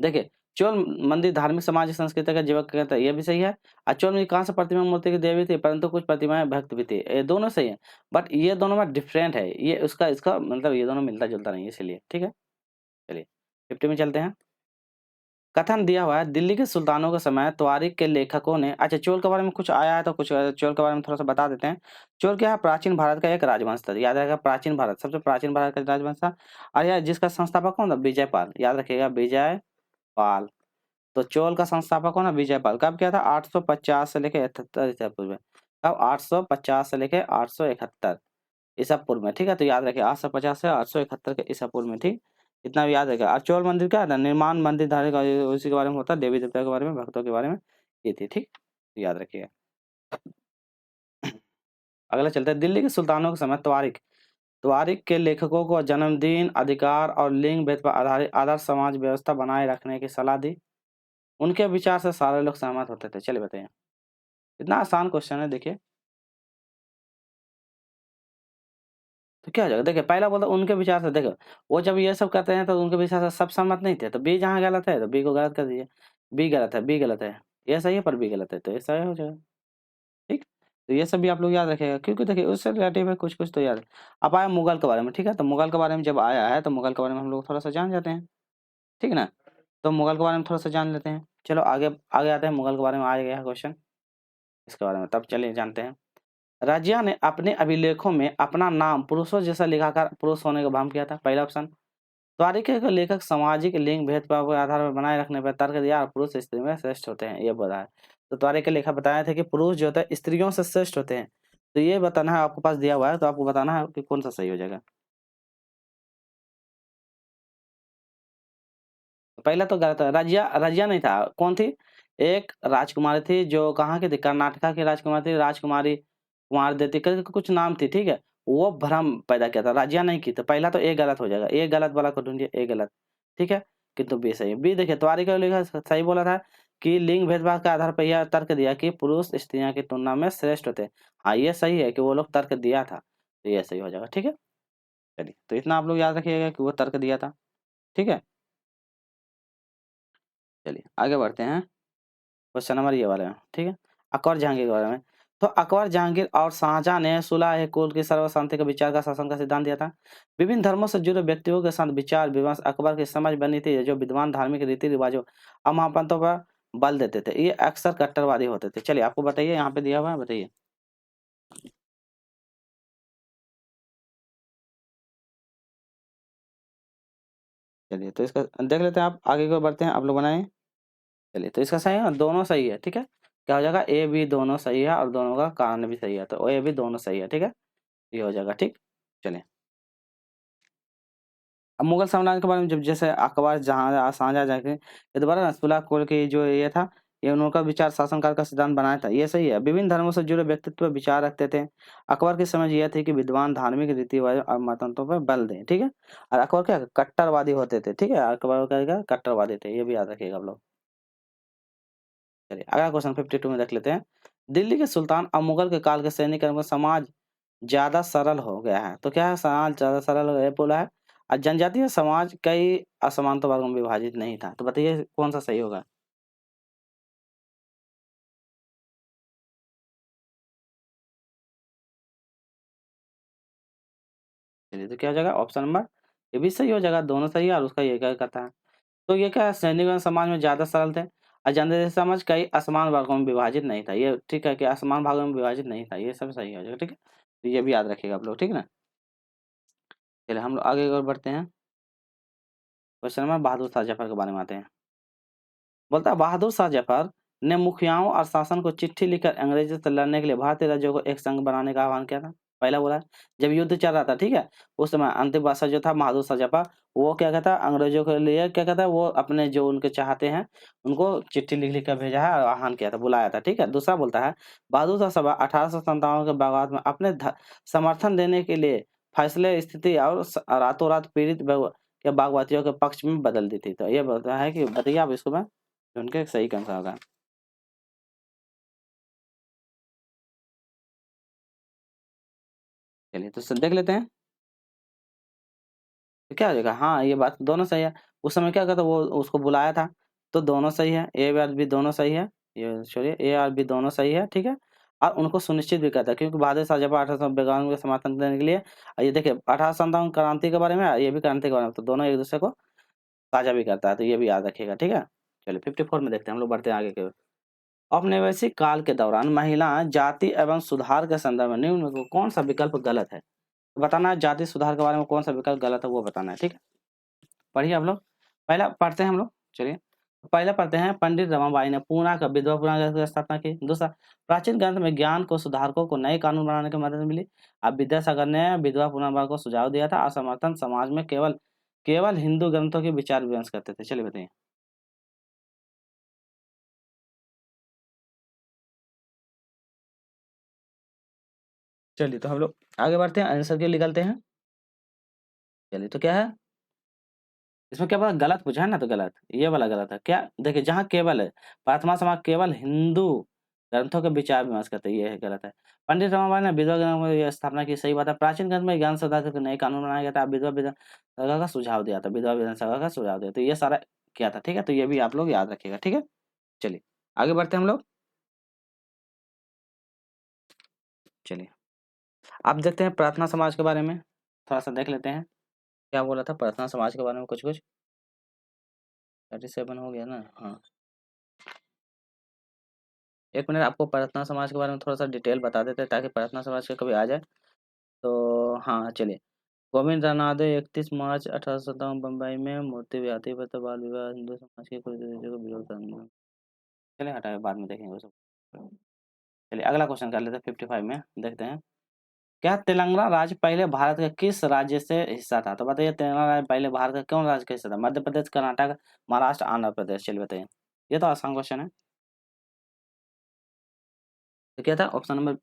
A: देखिए, चोल मंदिर धार्मिक, सामाजिक, संस्कृति का जीवक कहता है, ये भी सही है। और चोल में कहाँ से प्रतिमा मूर्ति की देवी थी, परंतु कुछ प्रतिमाएं भक्त भी थी, ये दोनों सही है। बट ये दोनों में डिफरेंट है, ये उसका इसका मतलब ये दोनों मिलता जुलता नहीं है, इसलिए ठीक है। चलिए 50 में चलते हैं। कथन दिया हुआ है, दिल्ली के सुल्तानों के समय त्वारिख के लेखकों ने, अच्छा चोल के बारे में कुछ आया है तो कुछ चोल के बारे में थोड़ा सा बता देते हैं। चोल क्या है, प्राचीन भारत का एक राजवंश था, याद रखेगा, प्राचीन भारत, सबसे प्राचीन भारत का राजवंश था। और यह जिसका संस्थापक कौन था, विजयपाल, याद रखिएगा विजयपाल। तो चोल का संस्थापक कौन है, विजयपाल। कब किया था, 850 से लेके 78 ईसा पूर्व में। कब, 850 से लेके 871 ईसा पूर्व में, ठीक है। तो याद रखिए 850 से 871 के ईसा पूर्व में, ठीक, इतना भी याद रखिएगा। और चोल मंदिर क्या था, निर्माण मंदिर धारे का उसी के बारे में होता है, देवी देवता के बारे में, भक्तों के बारे में ये थी, ठीक, तो याद रखिएगा। अगला चलता है, दिल्ली के सुल्तानों के समय त्वारिख, त्वारिख के लेखकों को जन्मदिन, अधिकार और लिंग भेद पर आधारित आदर्श समाज व्यवस्था बनाए रखने की सलाह दी। उनके विचार से सारे लोग सहमत होते थे। चलिए बताइए, इतना आसान क्वेश्चन है, देखिए। तो क्या हो जाएगा, देखिए पहला बोलता उनके विचार से, देखो वो जब ये सब करते हैं तो उनके विचार से सब सहमत नहीं थे, तो बी जहाँ गलत है तो बी को गलत कर दीजिए। बी गलत है, बी गलत है, ये सही है पर बी गलत है, तो ये सही हो जाएगा, ठीक। तो ये सब भी आप लोग याद रखिएगा, क्योंकि देखिए उससे रिलेटिव है, कुछ कुछ तो याद है। अब आया मुगल के बारे में, ठीक है। तो मुगल के बारे में जब आया है तो मुगल के बारे में हम लोग थोड़ा सा जान जाते हैं, ठीक है ना। तो मुगल के बारे में थोड़ा सा जान लेते हैं। चलो आगे आगे आते हैं, मुगल के बारे में आ गया है क्वेश्चन इसके बारे में, तब चलिए जानते हैं। रजिया ने अपने अभिलेखों में अपना नाम पुरुषों जैसा लिखाकर पुरुष होने का भ्रम किया था, पहला ऑप्शन। त्वारिखा के लेखक सामाजिक लिंग भेदभाव के आधार पर बनाए रखने पर तर्क दिया और पुरुष स्त्री में श्रेष्ठ होते हैं, ये बोला है। तो त्वारिखा के लेखक बताए थे कि पुरुष जो होता है स्त्रियों से श्रेष्ठ होते हैं। तो ये बताना है, आपके पास दिया हुआ है तो आपको बताना है कि कौन सा सही हो जाएगा। पहला तो गलत है, रजिया रजिया नहीं था, कौन थी, एक राजकुमारी थी जो कहाँ की थी, कर्नाटका की राजकुमारी थी, राजकुमारी कुंवर देती करके कुछ नाम थी, ठीक है। वो भ्रम पैदा किया था, रजिया नहीं की। तो पहला तो ए गलत हो जाएगा, ए गलत वाला को ढूंढिए, ए गलत, ठीक है। किंतु बी सही है। बी देखिए, त्वारिका लिखा सही बोला था कि लिंग भेदभाव के आधार पर यह तर्क दिया कि पुरुष स्त्रियों की तुलना में श्रेष्ठ होते हैं। हाँ ये सही है कि वो लोग तर्क दिया था, तो ये सही हो जाएगा, ठीक है। चलिए तो इतना आप लोग याद रखिएगा कि वो तर्क दिया था, ठीक है। चलिए आगे बढ़ते हैं, क्वेश्चन नंबर ये वाला है, ठीक है। अकबर जहांगीर के बारे में। तो अकबर जहांगीर और शाहजहां ने सुलह कुल की सर्वशांति का विचार का शासन का सिद्धांत दिया था। विभिन्न धर्मों से जुड़े व्यक्तियों के साथ विचार विमर्श अकबर की समझ बनी थी, जो विद्वान धार्मिक रीति रिवाजों और महापंथों पर बल देते थे, ये अक्सर कट्टरवादी होते थे। चलिए आपको बताइए, यहाँ पे दिया हुआ है, बताइए। चलिए तो इसका देख लेते हैं, आप आगे को बढ़ते हैं, आप लोग बनाए। चलिए तो इसका सही है, दोनों सही है, ठीक है। क्या हो जाएगा, ए बी दोनों सही है और दोनों का कारण भी सही है, तो ए बी दोनों सही है, ठीक है। ये हो जाएगा, ठीक। चलिए, अब मुगल साम्राज्य के बारे में, जब जैसे अकबर जहाँ शाहजहाँ के ये दोबारा ना सुलह कुल की जो ये था, ये उनका विचार शासन काल का सिद्धांत बनाया था, ये सही है। विभिन्न धर्मों से जुड़े व्यक्तित्व पर विचार रखते थे। अकबर की समझ यह थी कि विद्वान धार्मिक रीति रिवाज और मतों पर बल दें, ठीक है। और अकबर क्या कट्टरवादी होते थे, ठीक है। अकबर क्या कट्टरवादी थे, ये भी याद रखिएगा आप लोग। चलिए अगला क्वेश्चन 52 में देख लेते हैं। दिल्ली के सुल्तान और मुगल के काल के सैनिक कर्म समाज ज़्यादा सरल हो गया है। तो क्या है, समाज ज़्यादा सरल हो गया बोला है। और जनजातीय समाज कई असमानता वर्गों में विभाजित नहीं था। तो बताइए कौन सा सही होगा? चलिए तो क्या हो जाएगा, ऑप्शन नंबर ये भी सही हो जाएगा, दोनों सही है और उसका ये क्या कहता है। तो ये क्या है, सैनिक समाज में ज़्यादा सरल थे और जनजातीय समाज कई असमान वर्गों में विभाजित नहीं था। ये ठीक है कि असमान भागों में विभाजित नहीं था, ये सब सही हो जाएगा, ठीक है। तो ये भी याद रखिएगा आप लोग, ठीक है ना। चलिए हम लोग आगे और बढ़ते हैं। क्वेश्चन नंबर बहादुर शाह जफर के बारे में आते हैं। बोलता है बहादुर शाह जफर ने मुखियाओं और शासन को चिट्ठी लिखकर अंग्रेजों से लड़ने के लिए भारतीय राज्यों को एक संघ बनाने का आह्वान किया था। पहला बोला जब युद्ध चल रहा था, ठीक है, उस समय अंतिम बादशाह जो था बहादुर शाह जफर, वो क्या कहता है अंग्रेजों के लिए क्या कहता है, वो अपने जो उनके चाहते हैं उनको चिट्ठी लिख लिख कर भेजा है और आह्वान किया था, बुलाया था, ठीक है। दूसरा बोलता है बहादुर शाह सभा 1857 के बगावत में अपने समर्थन देने के लिए फैसले स्थिति और रातों रात पीड़ित के बागवातियों के पक्ष में बदल दी थी। तो ये बोलता है कि बताइए आप इसको मैं उनके सही कौन सा होगा। चलिए तो देख लेते हैं तो क्या हो जाएगा। हाँ, ये बात दोनों सही है। उस समय क्या कहता वो उसको बुलाया था, तो दोनों सही है, ए और बी दोनों सही है। ये छोड़िए, ए और बी दोनों सही है, ठीक है। और उनको सुनिश्चित भी करता है क्योंकि बहादुर शाह जब 1852 के समर्थन देने के लिए ये देखिए 1857 क्रांति के बारे में, ये भी क्रांति के बारे में, तो दोनों एक दूसरे को साझा भी करता है, तो ये भी याद रखिएगा, ठीक है। चलिए 54 में देखते हैं, हम लोग बढ़ते हैं आगे के। औपनिवेशिक काल के दौरान महिला जाति एवं सुधार के संदर्भ में निम्न में कौन सा विकल्प गलत है? बताना है जाति सुधार के बारे में कौन सा विकल्प गलत है वो बताना है, ठीक है। पढ़िए आप लोग। पहला पढ़ते हैं हम लोग, चलिए। पहला पढ़ते हैं पंडित रमाबाई ने पूना का विधवा पूना की स्थापना की। दूसरा, प्राचीन ग्रंथ में ज्ञान को सुधारकों को नए कानून बनाने की मदद मिली। अब विद्यासागर ने विधवा पुनर्विवाह को सुझाव दिया था। असमर्थन समाज में केवल केवल हिंदू ग्रंथों के विचार विमर्श करते थे। चलिए बताइए। चलिए तो हम लोग आगे बढ़ते हैं, आंसर के निकलते हैं। चलिए तो क्या है इसमें, क्या पता गलत पूछा है ना, तो गलत ये वाला गलत है। क्या देखिए जहाँ केवल है प्रार्थना समाज केवल हिंदू ग्रंथों के विचार विमर्श करते हैं, ये है गलत है। पंडित रमाबाई ने विधवा ग्रंथ में ये स्थापना की, सही बात है। प्राचीन ग्रंथ में ज्ञान सुधार करके नए कानून बनाया गया था। विधवा विधान सभा का सुझाव दिया था, विधवा विधान सभा का सुझाव दिया, तो ये सारा किया था, ठीक है। तो ये भी आप लोग याद रखिएगा, ठीक है। चलिए आगे बढ़ते हैं हम लोग। चलिए आप देखते हैं प्रार्थना समाज के बारे में, थोड़ा सा देख लेते हैं क्या बोला था प्रार्थना समाज के बारे में। कुछ कुछ 37 हो गया ना, हाँ। एक मिनट, आपको प्रार्थना समाज के बारे में थोड़ा सा डिटेल बता देते हैं ताकि प्रार्थना समाज का कभी आ जाए। तो हाँ चलिए। गोविंद रानादे 31 मार्च 1857 बम्बई में मूर्ति व्याधि पर बाल विवाह हिंदू समाज के कुछ चीजों को विरोध करने। चलिए हटाए, बाद में देखेंगे वो सब। चलिए अगला क्वेश्चन कर लेते हैं 55 में, देखते हैं। क्या तेलंगाना राज्य पहले भारत के किस राज्य से हिस्सा था? तो बताइए तेलंगाना राज्य पहले भारत का कौन राज्य का हिस्सा था? मध्य प्रदेश, कर्नाटक, महाराष्ट्र, आंध्र प्रदेश। चलिए बताइए। ये तो आसान क्वेश्चन है। तो क्या था option number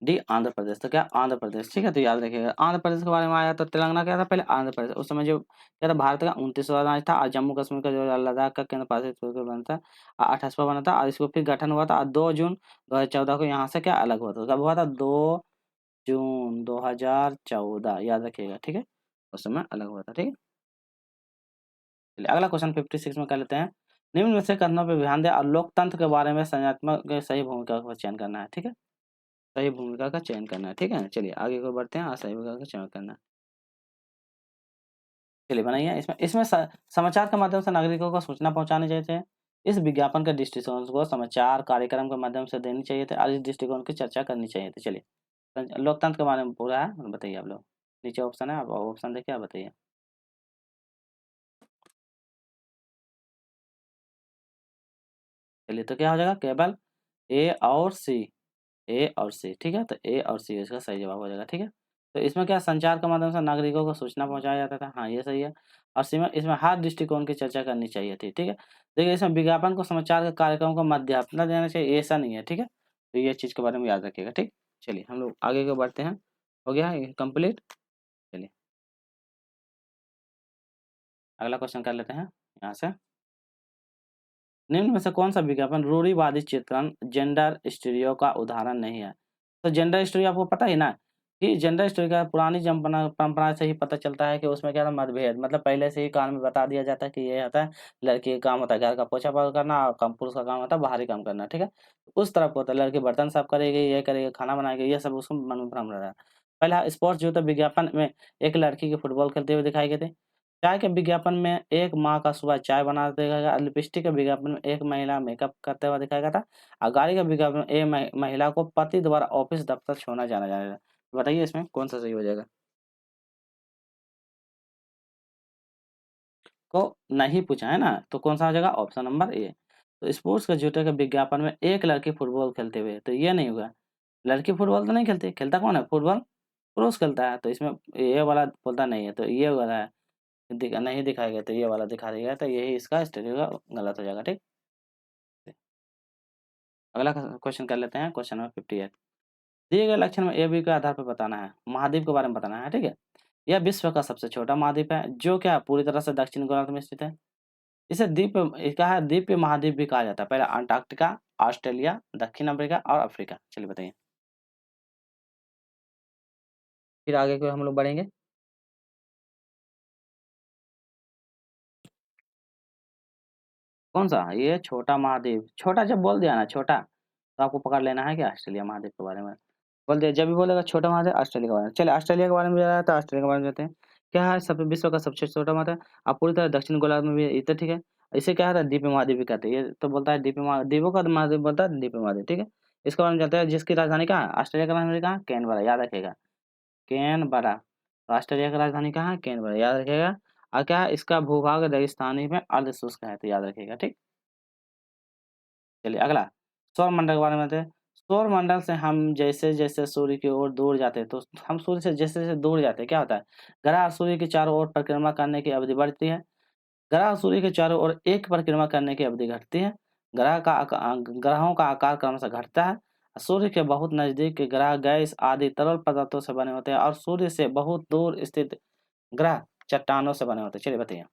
A: D Andhra Pradesh. तो क्या आंध्र प्रदेश, ठीक है। तो याद रखिएगा आंध्र प्रदेश के बारे में आया तो तेलंगाना क्या था पहले, आंध्र प्रदेश। उस समय जो क्या था भारत का 29वां राज्य था और जम्मू कश्मीर का जो लद्दाख का केंद्र पालित प्रदेश बना था, 28वां बना था और इसको फिर गठन हुआ था और 2 जून 2014 को यहाँ से क्या अलग हुआ था। कब हुआ था? 2 जून 2014, याद रखिएगा, ठीक है। उस समय अलग हुआ था, ठीक है। चलिए अगला क्वेश्चन 56 में कर लेते हैं। निम्न में से कथनों पर ध्यान दें और लोकतंत्र के बारे में संज्ञानात्मक सही भूमिका का चयन करना है, ठीक है। सही भूमिका का चयन करना है, ठीक है। चलिए आगे को बढ़ते हैं और सही भूमिका का चयन करना है। चलिए बनाइए। इसमें इसमें समाचार के माध्यम से नागरिकों को सूचना पहुंचानी चाहिए थे। इस विज्ञापन के दृष्टिकोण को समाचार कार्यक्रम के माध्यम से देनी चाहिए थे और इस दृष्टिकोण की चर्चा करनी चाहिए थी। चलिए लोकतंत्र के बारे में पूरा है, बताइए आप लोग। नीचे ऑप्शन है, आप ऑप्शन देखिए, आप बताइए। चलिए तो क्या हो जाएगा केवल ए और सी, ए और सी, ठीक है। तो ए और सी इसका सही जवाब हो जाएगा, ठीक है। तो इसमें क्या संचार के माध्यम से नागरिकों को सूचना पहुंचाया जाता था, हाँ ये सही है। और इसमें इसमें हर दृष्टिकोण की चर्चा करनी चाहिए थी, ठीक है। देखिए इसमें विज्ञापन को समाचार के कार्यक्रम को माध्यमता देना चाहिए, ऐसा नहीं है, ठीक है। तो ये चीज़ के बारे में याद रखिएगा, ठीक। चलिए हम लोग आगे को बढ़ते हैं। हो गया ये कंप्लीट। चलिए अगला क्वेश्चन कर लेते हैं यहाँ से। निम्न में से कौन सा विज्ञापन रूढ़िवादी चित्रण जेंडर स्टीरियो का उदाहरण नहीं है? तो जेंडर स्टीरियो आपको पता ही ना कि जेंडर स्टीरियो का पुरानी जमाना परंपरा से ही पता चलता है कि उसमें क्या था मतभेद, मतलब पहले से ही कान में बता दिया जाता है कि ये होता है लड़की का काम होता है घर का पोछा पाल करना और काम पुरुष का काम होता है बाहरी काम करना, ठीक है। उस तरफ होता है लड़की बर्तन साफ करेगी, ये करेगी, खाना बनाएगी, ये सब उसको मन में भ्रम रहा है। पहला स्पोर्ट्स जो था विज्ञापन में एक लड़की के फुटबॉल खेलते हुए दिखाई गए थे। चाय के विज्ञापन में एक माँ का सुबह चाय बनाते दिखाया गया। लिपस्टिक के विज्ञापन में एक महिला मेकअप करते हुए दिखाया गया था और गाड़ी के विज्ञापन में एक महिला को पति द्वारा ऑफिस दफ्तर छोड़ना जाना जाएगा। बताइए इसमें कौन सा सही हो जाएगा? को नहीं पूछा है ना, तो कौन सा हो जाएगा? ऑप्शन नंबर ए। तो स्पोर्ट्स के जूते के विज्ञापन में एक लड़की फुटबॉल खेलते हुए, तो ये नहीं होगा। लड़की फुटबॉल तो नहीं खेलती, खेलता कौन है फुटबॉल? पुरुष खेलता है, तो इसमें ये वाला बोलता नहीं है, तो ये वाला है नहीं दिखाया गया, तो ये वाला दिखा दिया गया, तो यही इसका स्टेरियो का गलत हो जाएगा। ठीक, अगला क्वेश्चन कर लेते हैं, क्वेश्चन नंबर 58। दिए गए लक्षण में ए बी के आधार पर बताना है, महाद्वीप के बारे में बताना है। ठीक है, यह विश्व का सबसे छोटा महाद्वीप है, जो क्या पूरी तरह से दक्षिण गोलार्ध में स्थित है। इसे क्या है, द्वीपीय महाद्वीप भी कहा जाता है। पहले अंटार्कटिका, ऑस्ट्रेलिया, दक्षिण अफ्रीका और अफ्रीका। चलिए बताइए, फिर आगे को हम लोग बढ़ेंगे। कौन सा? ये छोटा महाद्वीप, छोटा जब बोल दिया ना छोटा, तो आपको पकड़ लेना है कि ऑस्ट्रेलिया महाद्वीप के बारे में बोल दिया। जब भी बोलेगा छोटा महाद्वीप, ऑस्ट्रेलिया के बारे में। चलिए ऑस्ट्रेलिया के बारे में जाना है, तो ऑस्ट्रेलिया के बारे में जाते हैं। क्या है, सब विश्व का सबसे छोटा महाद्वीप है। अब पूरी तरह दक्षिण गोलार्ध में भी है, ये तो ठीक है। इसे क्या है, द्वीपीय महाद्वीप भी कहते हैं। ये तो बोलता है द्वीपों का महाद्वीप बोलता है, द्वीपीय महाद्वीप। ठीक है, इसके बारे में जानते हैं। जिसकी राजधानी कहाँ है? ऑस्ट्रेलिया का राजधानी कहाँ है? कैनबरा, याद रखेगा, कैनबरा। तो ऑस्ट्रेलिया की राजधानी कहाँ है? कैनबरा, याद रखेगा। और क्या है, इसका भूभाग रेगिस्तानी में अर्ध शुष्क है, तो याद रखेगा। ठीक, चलिए अगला, सौर मंडल के बारे में बताते हैं। सौर मंडल से हम जैसे-जैसे सूर्य की ओर दूर जाते हैं, तो हम सूर्य से जैसे-जैसे दूर जाते हैं, क्या होता है? ग्रह और सूर्य के चारों ओर परिक्रमा करने की अवधि बढ़ती है। ग्रह और सूर्य के चारों ओर एक परिक्रमा करने की अवधि घटती है। ग्रहों का आकार क्रमशः घटता है। सूर्य के बहुत नजदीक के ग्रह गैस आदि तरल पदार्थों से बने होते हैं, और सूर्य से बहुत दूर स्थित ग्रह चट्टानों से बने होते हैं। चलिए बताइए।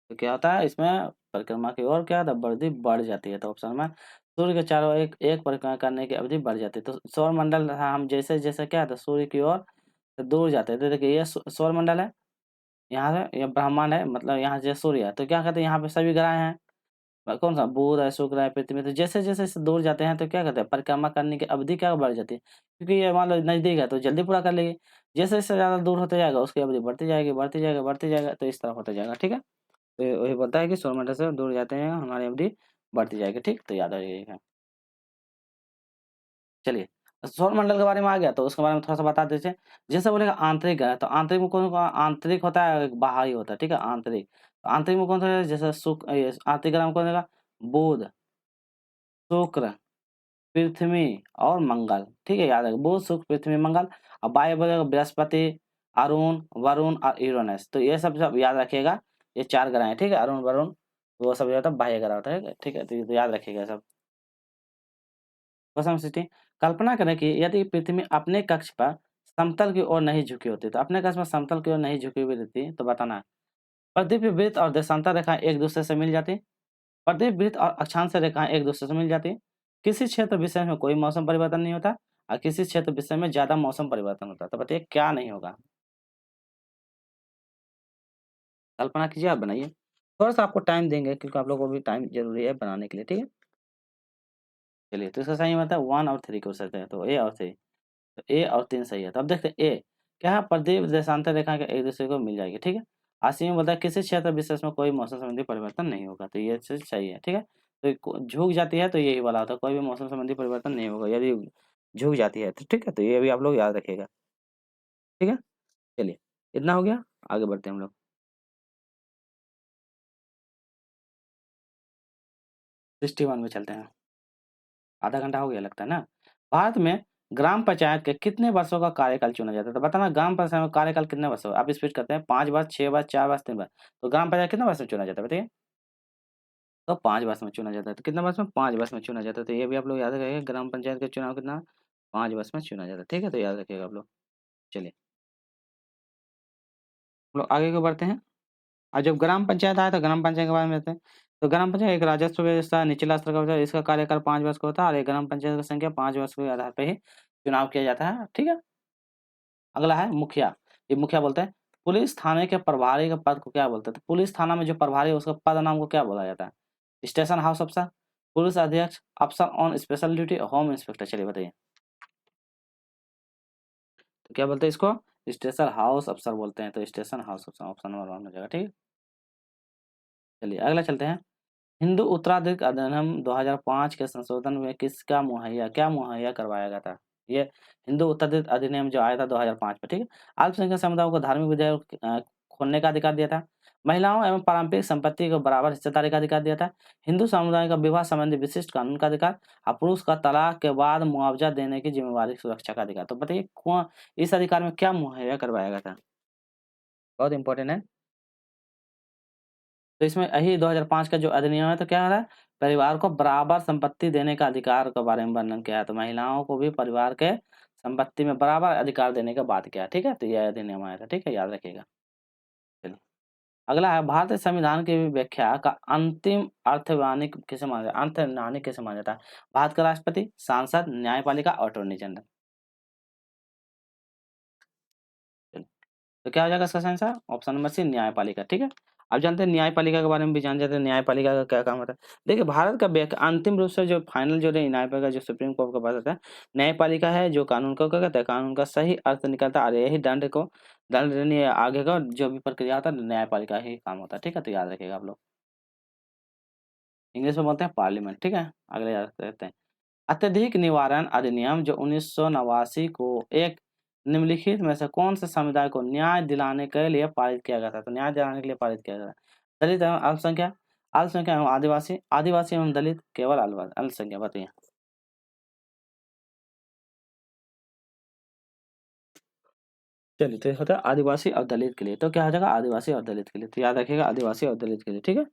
A: तो क्या होता है इसमें, परिक्रमा की ओर क्या होता है, अवधि बढ़ जाती है। तो ऑप्शन में सूर्य के चारों एक एक परिक्रमा करने की अवधि बढ़ जाती है। तो सौर मंडल हम जैसे जैसे क्या होता है, सूर्य की ओर दूर जाते हैं। तो देखिए ये सौर मंडल है, यहाँ से ये ब्रह्मांड है, मतलब यहाँ से सूर्य है, तो क्या कहते हैं, यहाँ पे सभी ग्रह हैं। कौन सा? बुध है, शुक्र है, पृथ्वी। तो जैसे जैसे इससे दूर जाते हैं, तो क्या कहते हैं, परिक्रमा करने की अवधि क्या बढ़ जाती है, क्योंकि ये मान लो नजदीक है तो जल्दी पूरा कर लेगी। जैसे जैसे ज्यादा दूर होते जाएगा, उसकी अवधि बढ़ती जाएगी, बढ़ती जाएगा, बढ़ती जाएगा, तो इस तरह होता जाएगा। ठीक है, तो वही बोलता है कि सौरमंडल से दूर जाते हैं हमारी अवधि बढ़ती जाएगी। ठीक, तो याद रखिएगा। चलिए, सौरमंडल के बारे में आ गया, तो उसके बारे में थोड़ा सा बता दीजिए। जैसे बोलेगा आंतरिक ग्रह, तो आंतरिक में कौन कौन? आंतरिक होता है, एक बाहरी होता है। ठीक है, आंतरिक। तो आंतरिक में कौन सा है? जैसे आंतरिक ग्रह में कौन देगा? बुध, शुक्र, पृथ्वी और मंगल। ठीक है, याद रखिए, बुध, शुक्र, पृथ्वी, मंगल। और वायु बोलेगा बृहस्पति, अरुण, वरुण और यूरेनस। तो ये सब सब याद रखिएगा, ये 4 ग्रह हैं। ठीक है, अरुण, वरुण, वो सब जो होता है बाह्य ग्रह होता है। ठीक है, तो ये तो याद रखिएगा सब। क्वेश्चन 16, कल्पना करें कि यदि पृथ्वी अपने कक्ष पर समतल की ओर नहीं झुकी होती, तो अपने कक्ष में समतल की ओर नहीं झुकी हुई रहती, तो बताना है। प्रदीप वृत्त और देशांतर रेखाएं एक दूसरे से मिल जाती। प्रदीप वृत्त और अक्षांश रेखाएं एक दूसरे से मिल जाती। किसी क्षेत्र विषय में कोई मौसम परिवर्तन नहीं होता, और किसी क्षेत्र विषय में ज्यादा मौसम परिवर्तन होता है। तो बताइए क्या नहीं होगा? कल्पना कीजिए, आप बनाइए। थोड़ा सा आपको टाइम देंगे, क्योंकि आप लोगों को भी टाइम जरूरी है बनाने के लिए। ठीक है, चलिए, तो इसका सही मतलब 1 और 3 को सकते हैं, तो ए और 3। तो ए और 3 सही है। तो अब देखते हैं ए, क्या है, प्रदीप देशांतर रेखा के एक दूसरे को मिल जाएगी। ठीक है, आशी में बोलता है किसी क्षेत्र विशेष में कोई मौसम संबंधी परिवर्तन नहीं होगा, तो ये चीज सही है। ठीक है, तो झुक जाती है, तो यही वाला होता है, कोई भी मौसम संबंधी परिवर्तन नहीं होगा यदि झुक जाती है। तो ठीक है, तो ये भी आप लोग याद रखिएगा। ठीक है, चलिए, इतना हो गया, आगे बढ़ते हैं हम लोग। 61 में चलते हैं। आधा घंटा हो गया लगता है ना। भारत में ग्राम पंचायत के कितने वर्षों का कार्यकाल चुना जाता है? तो बताना, ग्राम पंचायत में कार्यकाल कितने वर्षों? आप स्पीड करते हैं, 5 वर्ष, 6 वर्ष, 4 वर्ष, 3 वर्ष। तो ग्राम पंचायत कितने वर्ष में चुना जाता है बताइए? तो 5 वर्ष में चुना जाता है। तो कितने वर्ष में? 5 वर्ष में चुना जाता है। तो ये भी आप लोग याद रखिएगा, ग्राम पंचायत का चुनाव कितना? 5 वर्ष में चुना जाता है। ठीक है, तो याद रखिएगा आप लोग। चलिए, हम लोग आगे को बढ़ते हैं। और जब ग्राम पंचायत आया, तो ग्राम पंचायत के बारे में बताते हैं। तो ग्राम पंचायत एक राजस्व व्यवस्था निचला स्तर का होता है, इसका कार्यकाल 5 वर्ष का होता है, और एक ग्राम पंचायत की संख्या 5 वर्ष के आधार पर ही चुनाव किया जाता है। ठीक है, अगला है मुखिया। ये मुखिया बोलते हैं। पुलिस थाने के प्रभारी के पद को क्या बोलते हैं? तो पुलिस थाना में जो प्रभारी है, उसका पद नाम को क्या बोला जाता है? स्टेशन हाउस अफसर, पुलिस अध्यक्ष, अफसर on special duty, home inspector. चलिए बताइए, तो क्या बोलते हैं इसको? स्टेशन हाउस अफसर बोलते हैं। तो स्टेशन हाउस अफसर ऑप्शन नंबर 1 हो जाएगा। ठीक है, चलिए अगला चलते हैं। हिंदू उत्तराधिकार अधिनियम 2005 के संशोधन में किसका मुहैया क्या मुहैया करवाया गया था? ये हिंदू उत्तरदायित्व अधिनियम जो आया था 2005 में, ठीक है। अल्पसंख्यक समुदायों को धार्मिक विद्यालय खोलने का अधिकार दिया था। महिलाओं एवं पारंपरिक संपत्ति को बराबर हिस्सेदारी का अधिकार दिया था। हिंदू समुदाय का विवाह संबंधी विशिष्ट कानून का अधिकार और पुरुष का तलाक के बाद मुआवजा देने की जिम्मेवारी सुरक्षा का अधिकार। तो बताइए कौन इस अधिकार में क्या मुहैया करवाया गया था? बहुत इंपॉर्टेंट है। तो इसमें यही 2005 का जो अधिनियम है तो क्या हो रहा है? परिवार को बराबर संपत्ति देने का अधिकार के बारे में वर्णन किया है। तो महिलाओं को भी परिवार के संपत्ति में बराबर अधिकार देने का बात किया है, ठीक है? तो यह अधिनियम आया था, ठीक है? याद रखिएगा। चलिए, अगला है भारतीय संविधान की व्याख्या का अंतिम अर्थवैनिक किसे माना जाता है? अर्थवैनिक किसे माना जाता है? भारत का राष्ट्रपति, सांसद, न्यायपालिका, अटॉर्नी जनरल। तो क्या हो जाएगा इसका सही आंसर? ऑप्शन नंबर सी न्यायपालिका, ठीक है। अब जानते हैं न्यायपालिका के बारे में भी जान जाते हैं, न्यायपालिका का क्या काम होता है। देखिए भारत का अंतिम रूप से जो फाइनल जो न्यायपालिका जो सुप्रीम कोर्ट के पास होता है, न्यायपालिका है जो कानून को क्या कहता है, कानून का सही अर्थ निकलता है और यही दंड देने आगे का जो भी प्रक्रिया होता है न्यायपालिका ही काम होता है, ठीक है। तो याद रखिएगा आप लोग। इंग्लिश में बोलते हैं पार्लियामेंट, ठीक है। अगले याद रखते हैं अत्यधिक निवारण अधिनियम जो 1989 को एक निम्नलिखित में से कौन से समुदाय को न्याय दिलाने के लिए पारित किया गया था? तो न्याय दिलाने के लिए पारित किया गया था। दलित एवं अल्पसंख्यक, अल्पसंख्यक एवं आदिवासी, आदिवासी एवं दलित, केवल अल्पसंख्यक। बताइए। चलिए तो होता है आदिवासी और दलित के लिए। तो क्या हो जाएगा? आदिवासी और दलित के लिए। तो याद रखिएगा आदिवासी और दलित के लिए, ठीक है।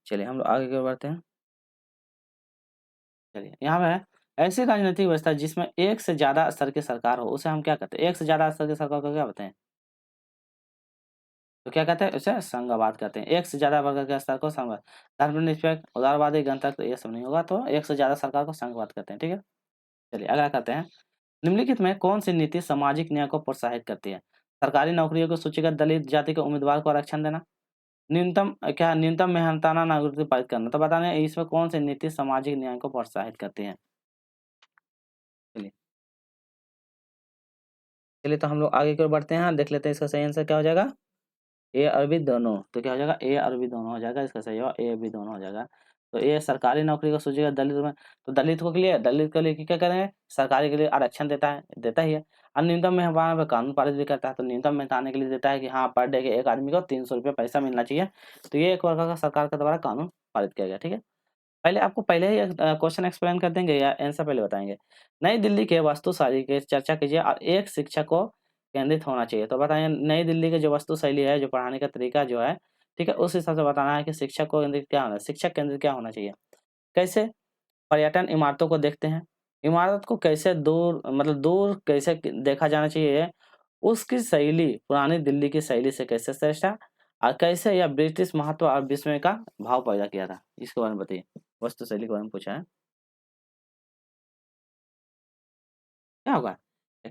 A: चलिए हम लोग आगे की ओर बढ़ते हैं। चलिए यहाँ पे है ऐसी राजनीतिक व्यवस्था जिसमें एक से ज्यादा स्तर की सरकार हो उसे हम क्या कहते हैं? एक से ज्यादा स्तर की सरकार को क्या बताएं? तो क्या कहते हैं? उसे संघवाद कहते हैं। एक से ज्यादा वर्ग के स्तर को संघवाद। धर्मनिरपेक्ष, उदारवादी, गणतंत्र ये सब नहीं होगा। तो एक से ज्यादा सरकार को संघवाद कहते हैं, ठीक है। चलिए अगला कहते हैं निम्नलिखित में कौन सी नीति सामाजिक न्याय को प्रोत्साहित करती है? सरकारी नौकरियों को सूचीगत दलित जाति के उम्मीदवार को आरक्षण देना, न्यूनतम मेहनताना नागरिकता पारित करना। तो बताने इसमें कौन सी नीति सामाजिक न्याय को प्रोत्साहित करती है? चलिए चलिए तो हम लोग आगे की ओर बढ़ते हैं, देख लेते हैं इसका सही आंसर क्या हो जाएगा। ए और बी दोनों। तो क्या हो जाएगा? ए और बी दोनों हो जाएगा। इसका सही हो ए बी दोनों हो जाएगा। तो ये सरकारी नौकरी को सूचीगत दलित में, तो दलित के लिए क्या करें? सरकारी के लिए आरक्षण देता ही है। और न्यूनतम में हमारा कानून पारित भी करता है। तो न्यूनतम में आने के लिए देता है कि हाँ पर डे के एक आदमी को 300 रुपये पैसा मिलना चाहिए। तो ये एक प्रकार का सरकार के द्वारा कानून पारित किया गया, ठीक है। पहले आपको पहले ही क्वेश्चन एक्सप्लेन कर देंगे या आंसर पहले बताएंगे? नई दिल्ली के वास्तुशैली की चर्चा कीजिए और एक शिक्षक को केंद्रित होना चाहिए। तो बताइए नई दिल्ली की जो वास्तुशैली है, जो पढ़ाने का तरीका जो है, ठीक है, उस हिसाब से बताना है कि शिक्षक को केंद्रित क्या होना है, शिक्षक केंद्रित क्या होना चाहिए। कैसे? पर्यटन इमारतों को देखते हैं। इमारत को कैसे दूर कैसे देखा जाना चाहिए, उसकी शैली पुरानी दिल्ली की शैली से कैसे श्रेष्ठ है और कैसे यह ब्रिटिश महत्व और विस्मय का भाव पैदा किया था, इसके बारे में बताइए। वास्तुशैली के बारे में पूछा है, क्या होगा?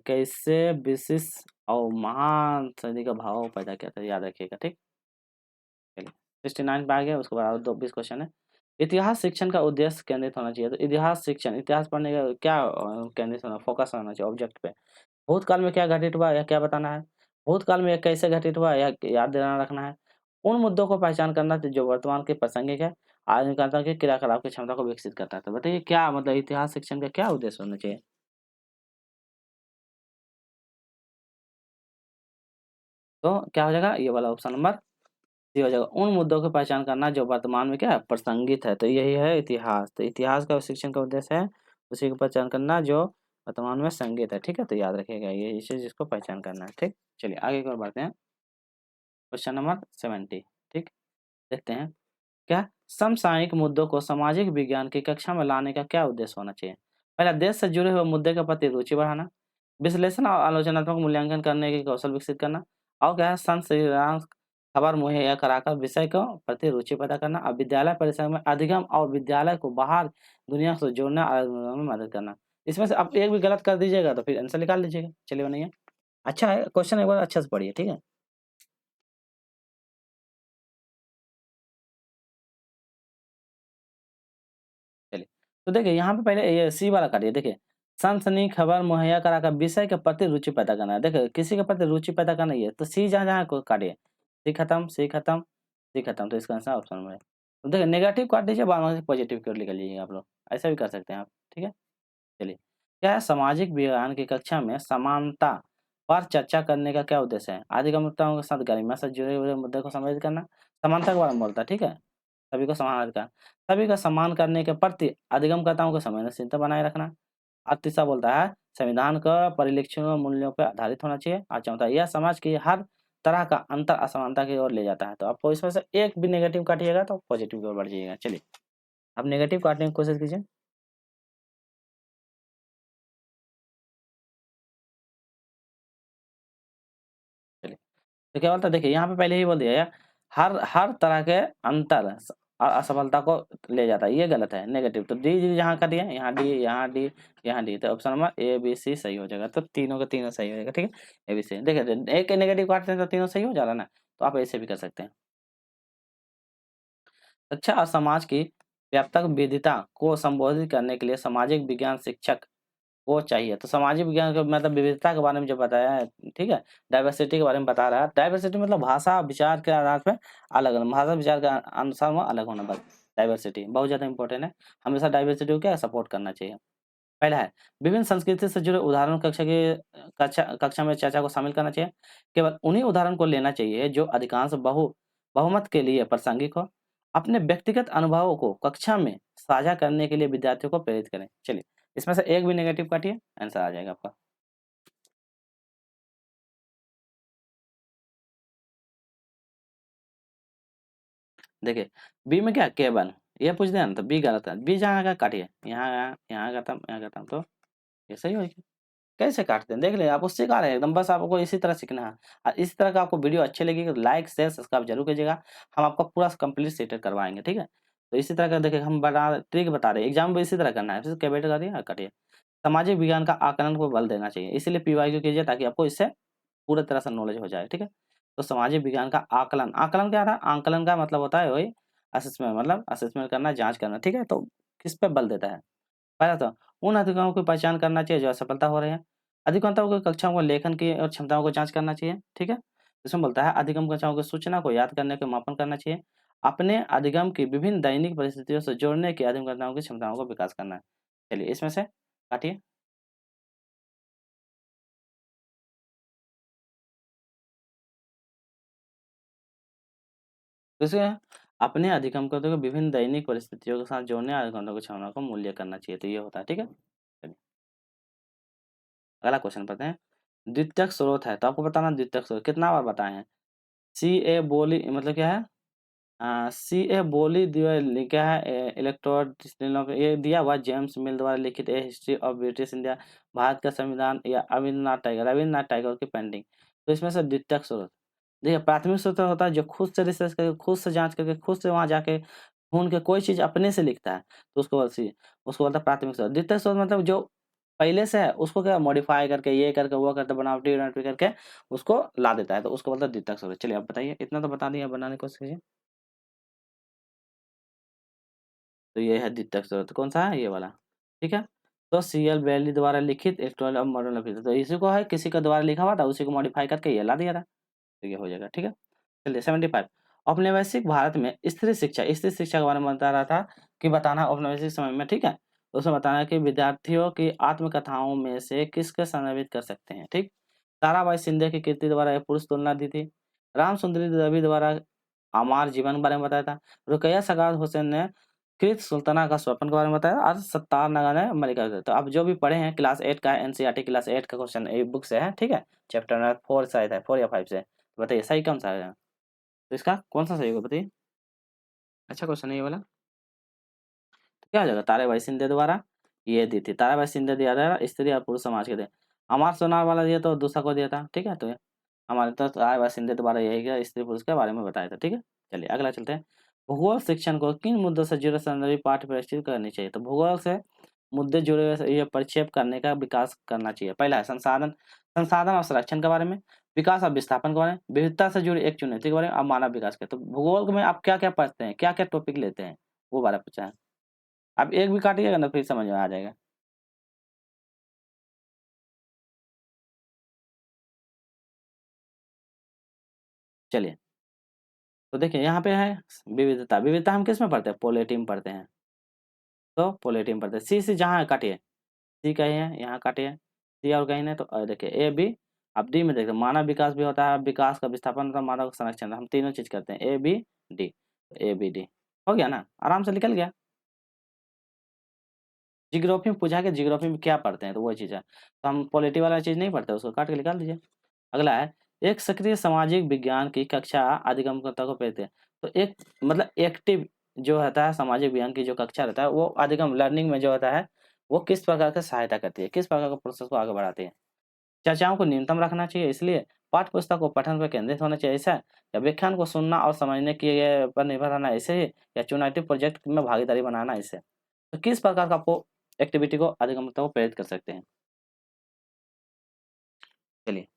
A: कैसे विशिष्ट और महान शैली का भाव पैदा किया था, याद रखिएगा, ठीक। चलिए 69 पे आ गया, उसके बाद और 20 क्वेश्चन है। इतिहास शिक्षण का उद्देश्य केंद्रित होना चाहिए। तो इतिहास शिक्षण, इतिहास पढ़ने का क्या केंद्रित होना, फोकस होना चाहिए ऑब्जेक्ट पे। भूतकाल में क्या घटित हुआ यह क्या बताना है, भूतकाल में यह कैसे घटित हुआ यह याद दिलाना रखना है। उन मुद्दों को पहचान करना जो वर्तमान के प्रासंगिक है, आधुनिकता के क्रियाकलाप की क्षमता को विकसित करता है। तो बताइए क्या मतलब इतिहास शिक्षण का क्या उद्देश्य होना चाहिए? तो क्या हो जाएगा? ये वाला ऑप्शन नंबर सी हो जाएगा। उन मुद्दों की पहचान करना जो वर्तमान में क्या है? प्रासंगिक है। तो यही है इतिहास। तो इतिहास का शिक्षण का उद्देश्य है उसी की पहचान करना जो वर्तमान में संगीत है, ठीक है। तो याद रखिएगा ये इसे जिसको पहचान करना है, ठीक। चलिए आगे की ओर बढ़ते हैं। क्वेश्चन नंबर 70, ठीक। देखते हैं क्या समसामयिक मुद्दों को सामाजिक विज्ञान की कक्षा में लाने का क्या उद्देश्य होना चाहिए? पहला, देश से जुड़े हुए मुद्दे के प्रति रुचि बढ़ाना, विश्लेषण और आलोचनात्मक मूल्यांकन करने के कौशल विकसित करना, और क्या है संत खबर मुहैया कराकर विषय को प्रति रुचि पैदा करना, और विद्यालय परिसर में अधिगम और विद्यालय को बाहर दुनिया से जोड़ना और में मदद करना। इसमें से आप एक भी गलत कर दीजिएगा तो फिर आंसर निकाल लीजिएगा। चलिए बनाइए। अच्छा है क्वेश्चन, एक बार अच्छे से पढ़िए, ठीक है। चलिए, तो देखिए यहाँ पे पहले ये सी वाला काटिए। देखिए सनसनी खबर मुहैया कराकर विषय के प्रति रुचि पैदा करना है। देखिए किसी के प्रति रुचि पैदा करना ही है, तो सी जहाँ जहाँ को काटिए। सी खत्म, सी खत्म, सी खत्म। तो इसका आंसर ऑप्शन में है। तो देखिए नेगेटिव काट दीजिए, बाद में पॉजिटिव की ओर निकल जाइए आप लोग। ऐसा भी कर सकते हैं आप, ठीक है। चलिए क्या है, सामाजिक विज्ञान की कक्षा में समानता पर चर्चा करने का क्या उद्देश्य है? अधिगमताओं के साथ गरिमा से जुड़े हुए मुद्दे को संबोधित करना, समानता के बारे में बोलता है, ठीक है? सभी को समान अधिकार, सभी का सम्मान करने के प्रति अधिगमकर्ताओं को संवेदनशीलता बनाए रखना। और तीसरा बोलता है, संविधान का परिलक्षणों और मूल्यों पर आधारित होना चाहिए। और चौथा, यह समाज की हर तरह का अंतर असमानता की ओर ले जाता है। तो आपको इसमें से एक भी नेगेटिव काटिएगा तो पॉजिटिव की ओर बढ़ जाइएगा। चलिए, अब नेगेटिव काटने की कोशिश कीजिए। चलिए, तो क्या बोलता है, देखिए यहाँ पे पहले ही बोल दिया है, हर हर तरह के अंतर असफलता को ले जाता है, ये गलत है, नेगेटिव। तो डी डी जहाँ का दिया, यहाँ डी, यहाँ डी, यहाँ डी, तो option number A B C सही हो जाएगा। तो तीनों के तीनों सही हो जाएगा, ठीक है, ए बी सी। देखिए एक नेगेटिव काटते हैं तो तीनों सही हो जा रहा है ना, तो आप ऐसे भी कर सकते हैं। शिक्षा और समाज की व्यापक विविधता को संबोधित करने के लिए सामाजिक विज्ञान शिक्षक को चाहिए। तो सामाजिक विज्ञान का मतलब विविधता के बारे में जो बताया है, ठीक है? डाइवर्सिटी के बारे में बता रहा है। डाइवर्सिटी मतलब भाषा, विचार के आधार पे अलग-अलग, भाषा विचार के अनुसार वो अलग होना, बस डाइवर्सिटी बहुत ज़्यादा इंपॉर्टेंट है। हमेशा डाइवर्सिटी को क्या है, सपोर्ट करना चाहिए। पहला है, विभिन्न संस्कृति से जुड़े उदाहरण कक्षा में चर्चा को शामिल करना चाहिए। केवल उन्हीं उदाहरण को लेना चाहिए जो अधिकांश बहुमत के लिए प्रासंगिक हो। अपने व्यक्तिगत अनुभवों को कक्षा में साझा करने के लिए विद्यार्थियों को प्रेरित करें। चलिए, इसमें से एक भी नेगेटिव काटिए, आंसर आ जाएगा आपका। देखिए, बी में क्या, केवल, ये पूछ दिया ना, तो बी गलत है। बी जहाँ का काटिए, यहाँ यहाँ करता हूँ, तो ये सही होगी। कैसे काटते हैं, देख ले, आपको सिखा रहे हैं एकदम, बस आपको इसी तरह सीखना है। और इस तरह का आपको वीडियो अच्छी लगी तो लाइक शेयर सब्सक्राइब जरूर कीजिएगा। हम आपको पूरा कंप्लीट सेटेड करवाएंगे, ठीक है? तो इसी तरह का देखिए, हम बता ट्रिक बता रहे हैं, एग्जाम में इसी तरह करना है। जैसे कैबेट कर दिया और काटिए। सामाजिक विज्ञान का आकलन को बल देना चाहिए, इसीलिए पीवाईक्यू कीजिए ताकि आपको इससे पूरी तरह से नॉलेज हो जाए, ठीक है? तो सामाजिक विज्ञान का आकलन, आकलन क्या था, आकलन का मतलब होता है वही असेसमेंट, मतलब असेसमेंट करना, जांच करना, ठीक है? तो किस पे बल देता है? पहला तो उन अधिकारों की पहचान करना चाहिए जो असफलता हो रहे हैं। अधिगमताओं की कक्षाओं को लेखन की और क्षमताओं को जांच करना चाहिए, ठीक है? इसमें बोलता है अधिगम कक्षाओं की सूचना को याद करने के मापन करना चाहिए। अपने अधिगम की विभिन्न दैनिक परिस्थितियों से जोड़ने की अधिगमताओं की क्षमताओं को विकास करना है। चलिए, इसमें से काटिए। दूसरे है, अपने अधिगमकों को विभिन्न दैनिक परिस्थितियों के साथ जोड़ने अधिगमों की क्षमता को मूल्य करना चाहिए, तो ये होता है, ठीक है? चलिए, अगला क्वेश्चन पढ़ते हैं। द्वितीयक स्रोत है, तो आपको बताना द्वितीयक स्रोत कितना बार बताए हैं। सीए बोली मतलब क्या है? सीए बोली दिया लिखा है, इलेक्ट्रोड ये दिया हुआ जेम्स मिल द्वारा लिखित a history of British India, भारत का संविधान, या रविन्द्रनाथ टैगोर की पेंटिंग। तो इसमें से द्वितीयक स्रोत, देखिए प्राथमिक स्रोत होता है जो खुद से रिसर्च करके, खुद से जांच करके, खुद से वहां जाके ढूंढ के कोई चीज अपने से लिखता है, तो उसको बोलता है प्राथमिक स्रोत। द्वितीयक स्रोत मतलब जो पहले से है उसको क्या मॉडिफाई करके, ये करके, वो करके, बनावटी बनावटी करके उसको ला देता है, तो उसको बोलता है द्वितीयक स्रोत। चलिए, आप बताइए, इतना तो बता दिया, बनाने की कोशिश कीजिए। तो ये है द्वितीयक स्रोत, कौन सा है, ये वाला, ठीक है? तो सीएल बैली द्वारा लिखित इलेक्ट्रॉनिक और मॉडर्न ऑफिस, तो इसी को है, किसी का द्वारा लिखा हुआ था, उसी को मॉडिफाई करके ये ला दिया था, तो ये हो जाएगा, ठीक है? चलिए, 75, औपनिवेशिक भारत में स्त्री शिक्षा के बारे में बता रहा था कि बताना औपनिवेशिक समय में, ठीक है? तो उसमें बताना है कि विद्यार्थियों की आत्मकथाओं में से किसको संदर्भित कर सकते हैं, ठीक? ताराबाई शिंदे की कृति द्वारा ये पुरुष तुलना दी थी। रामसुंदरी देवी द्वारा आमार जीवन के बारे में बताया था। रुकैया सगात हुसैन ने कृत सुल्ताना का स्वप्न के बारे में बताया, और सत्तार नगा ने मलिका का। तो आप जो भी पढ़े हैं क्लास 8 का, एनसीईआरटी क्लास 8 का क्वेश्चन ये बुक से है, ठीक है? चैप्टर नंबर 4 शायद है, 4 या 5 से। तो बताइए सही कौन सा है? तो इसका कौन सा सही होगा बताइए? अच्छा क्वेश्चन है ये वाला। तो क्या हो जाएगा, ताराबाई शिंदे द्वारा ये दी थी। ताराबाई शिंदे दिया था स्त्री और पुरुष समाज के थे। अमर सोनार वाला दिया तो दूसरा को दिया था, ठीक है? तो हमारे तो ताराबाई शिंदे द्वारा यही किया, स्त्री पुरुष के बारे में बताया था, ठीक है? चलिए, अगला चलते हैं। भूगोल शिक्षण को किन मुद्दों से जुड़े संदर्भित पाठ्य प्रस्तुत करनी चाहिए? तो भूगोल से मुद्दे जुड़े हुए ये परिक्षेप करने का विकास करना चाहिए। पहला है संसाधन, संसाधन और संरक्षण के बारे में, विकास और विस्थापन के बारे में, विविधता से जुड़ी एक चुनौती के बारे में, और मानव विकास के। तो भूगोल में आप क्या क्या पढ़ते हैं, क्या क्या टॉपिक लेते हैं, वो बारे में पूछा है। आप एक भी काटिएगा ना, फिर समझ में आ जाएगा। चलिए, तो देखिए यहाँ पे है विविधता। विविधता हम किस में पढ़ते हैं, पॉलिटी में पढ़ते हैं। तो पॉलिटी में पढ़ते हैं, सी जहाँ है काटिए। सी कहीं है, यहाँ काटिए, सी और कहीं नहीं, तो देखिए ए बी। अब डी में देखिए मानव विकास भी होता है, विकास का विस्थापन होता है, मानव का संरक्षण, हम तीनों चीज करते हैं, A B D, A B D हो गया ना, आराम से निकल गया। जियोग्राफी में पूछा कि जियोग्राफी में क्या पढ़ते हैं, तो वो चीज़ है, तो हम पॉलिटी वाला चीज़ नहीं पढ़ते, उसको काट के निकाल दीजिए। अगला है, एक सक्रिय सामाजिक विज्ञान की कक्षा अधिगमकर्ता को प्रेरित है। तो एक मतलब एक्टिव जो होता है सामाजिक विज्ञान की जो कक्षा रहता है, वो अधिगम लर्निंग में जो होता है, वो किस प्रकार का सहायता करती है, किस प्रकार का प्रोसेस को आगे बढ़ाती है। चर्चाओं को न्यूनतम रखना चाहिए, इसलिए पाठ्य पुस्तक को पठन पर केंद्रित होना चाहिए, ऐसा है? या व्याख्यान को सुनना और समझने के पर निर्भर रहना, ऐसे ही? या चुनावी प्रोजेक्ट में भागीदारी बनाना, ऐसे? तो किस प्रकार का आपको एक्टिविटी को अधिगमकर्ता को प्रेरित कर सकते हैं? चलिए,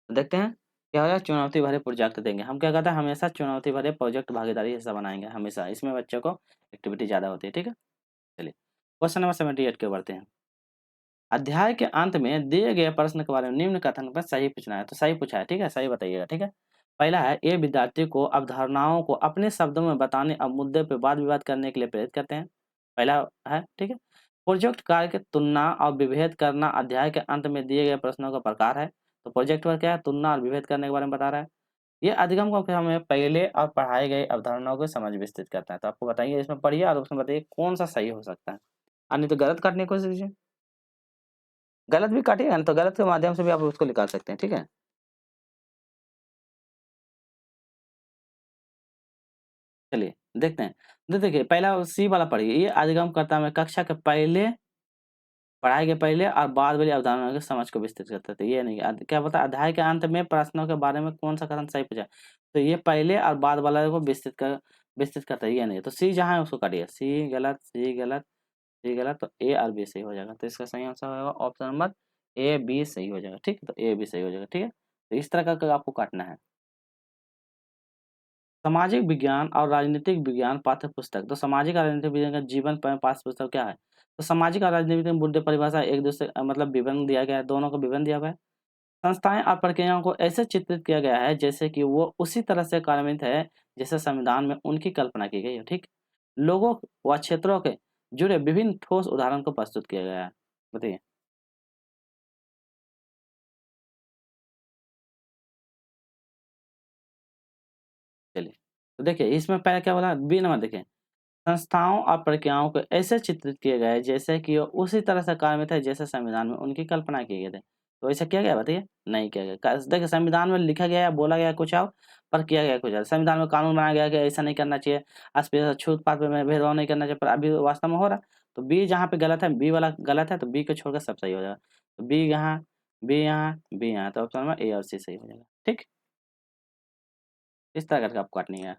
A: तो देखते हैं क्या होगा, चुनौती भरे प्रोजेक्ट देंगे। हम क्या कहते हैं, हमेशा चुनौती भरे प्रोजेक्ट भागीदारी हिस्सा बनाएँगे हमेशा, इसमें बच्चों को एक्टिविटी ज़्यादा होती है, ठीक है? चलिए, क्वेश्चन नंबर 78 की ओर बढ़ते हैं। अध्याय के अंत में दिए गए प्रश्न के बारे में निम्न कथन पर सही पूछना है, तो सही पूछा है, ठीक है? सही बताइएगा, ठीक है? पहला है, ये विद्यार्थी को अवधारणाओं को अपने शब्दों में बताने और मुद्दे पे वाद-विवाद करने के लिए प्रेरित करते हैं, पहला है, ठीक है? प्रोजेक्ट कार्य की तुलना और विभेद करना अध्याय के अंत में दिए गए प्रश्नों का प्रकार है, तो प्रोजेक्ट वर्क क्या है? तुलना और विभेद करने के बारे में बता रहा है। ये अधिगम को हमें पहले और पढ़ाई गई अवधारणाओं को समझ विस्तृत करता है, तो आपको बताइए इसमें पढ़िए और उसमें बताइए कौन-सा सही हो सकता है। नहीं तो गलत काटने की कोशिश कीजिए। गलत भी काटिएगा ना, तो गलत के माध्यम से भी आप उसको निकाल सकते हैं, ठीक है? चलिए, देखते हैं। तो देखिए, पहला सी वाला पढ़िए, ये अधिगमकर्ता में कक्षा के पहले पढ़ाई के पहले और बाद वाली अवधारणाओं की समझ को विस्तृत करते थे, ये नहीं। क्या बोलता है, अध्याय के अंत में प्रश्नों के बारे में कौन-सा कथन सही पूछा है? तो ये पहले और बाद वाला को विस्तृत करता है, ये नहीं। तो सी जहाँ है उसको काटिए, सी गलत, सी गलत, सी गलत, तो ए और बी सही हो जाएगा। तो इसका सही आंसर होगा ऑप्शन नंबर ए, बी सही हो जाएगा, ठीक है? तो ए, बी सही हो जाएगा, ठीक है? तो इस तरह का आपको काटना है। सामाजिक विज्ञान और राजनीतिक विज्ञान पाठ्य पुस्तक, तो सामाजिक और राजनीतिक विज्ञान का जीवन पाठ्य पुस्तक क्या है? तो सामाजिक और राजनीतिक मुद्दे परिभाषा एक दूसरे मतलब विवरण दिया गया है, दोनों का विवरण दिया हुआ है। संस्थाएं और प्रक्रियाओं को ऐसे चित्रित किया गया है जैसे कि वो उसी तरह से कार्यान्वित है जैसे संविधान में उनकी कल्पना की गई है, ठीक? लोगों व क्षेत्रों के जुड़े विभिन्न ठोस उदाहरण को प्रस्तुत किया गया है। बताइए। चलिए, तो देखिए इसमें पहले क्या बोला, बी नंबर देखिए। संस्थाओं और प्रक्रियाओं को ऐसे चित्रित किए गए जैसे कि वो उसी तरह से कार्य थे जैसे संविधान में उनकी कल्पना किए गए थे। तो ऐसा किया गया बताइए? नहीं किया गया। देखिए संविधान में लिखा गया है, बोला गया है कुछ और, पर किया गया कुछ और। संविधान में कानून बनाया गया कि ऐसा नहीं करना चाहिए, अस्पृश्य छूत-पात में भेदभाव नहीं करना चाहिए, पर अभी वास्तव में हो रहा है। तो बी जहाँ पे गलत है, बी वाला गलत है, तो बी को छोड़कर सब सही हो जाएगा। तो बी यहाँ, बी यहाँ, बी यहाँ, तो ऑप्शन में ए और सी सही हो जाएगा। ठीक? इस तरह करके आपको काटनी है।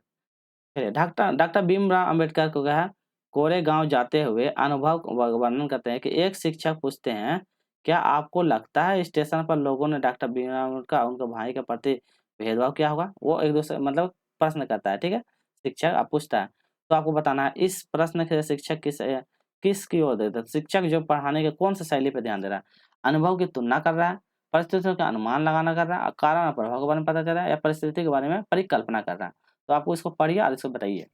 A: चलिए, डॉक्टर डॉक्टर भीमराव अम्बेडकर को क्या है, कोरेगाँव जाते हुए अनुभव वर्णन करते हैं कि एक शिक्षक पूछते हैं, क्या आपको लगता है स्टेशन पर लोगों ने डॉक्टर भीमराव अम्बेडकर और उनके भाई के प्रति भेदभाव किया होगा? वो एक दूसरे मतलब प्रश्न करता है, ठीक है? शिक्षक पूछता है, तो आपको बताना है इस प्रश्न के शिक्षक किसकी ओर देता है? शिक्षक जो पढ़ाने के कौन सी शैली पे ध्यान दे रहा है? अनुभव की तुलना कर रहा है, परिस्थितियों का अनुमान लगाना कर रहा है, कारण और प्रभाव के बारे में पता चल रहा है, या परिस्थिति के बारे में परिकल्पना कर रहा है? तो आपको इसको पढ़िए और इसको बताइए।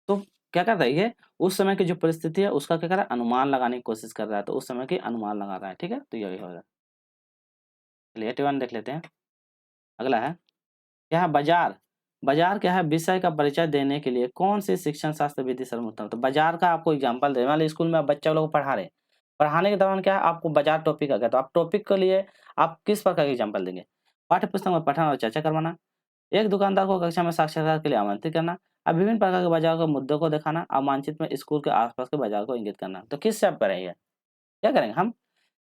A: तो क्या कर रहा है ये, उस समय की जो परिस्थिति है उसका क्या कर रहा है, अनुमान लगाने की कोशिश कर रहा है, तो उस समय की अनुमान लगा रहा है, ठीक है? तो यही होगा। चलिए 81 देख लेते हैं। अगला है, क्या है बाज़ार? बाज़ार क्या है, विषय का परिचय देने के लिए कौन-सी शिक्षण शास्त्र विधि सर्वोत्तम? तो बाज़ार का आपको एग्ज़ाम्पल दें, मान लीजिए स्कूल में आप बच्चा लोग को पढ़ा रहे हैं। पढ़ाने के दौरान क्या है, आपको बाज़ार टॉपिक आ गया, तो आप टॉपिक के लिए आप किस प्रकार के एग्ज़ाम्पल देंगे? पाठ्य पुस्तक में पठन और चर्चा करवाना, एक दुकानदार को कक्षा में साक्षात्कार के लिए आमंत्रित करना, अब विभिन्न प्रकार के बाजार के मुद्दों को दिखाना और मानचित्र में स्कूल के आसपास के बाजार को इंगित करना। तो किससे आप करेंगे? क्या करेंगे हम?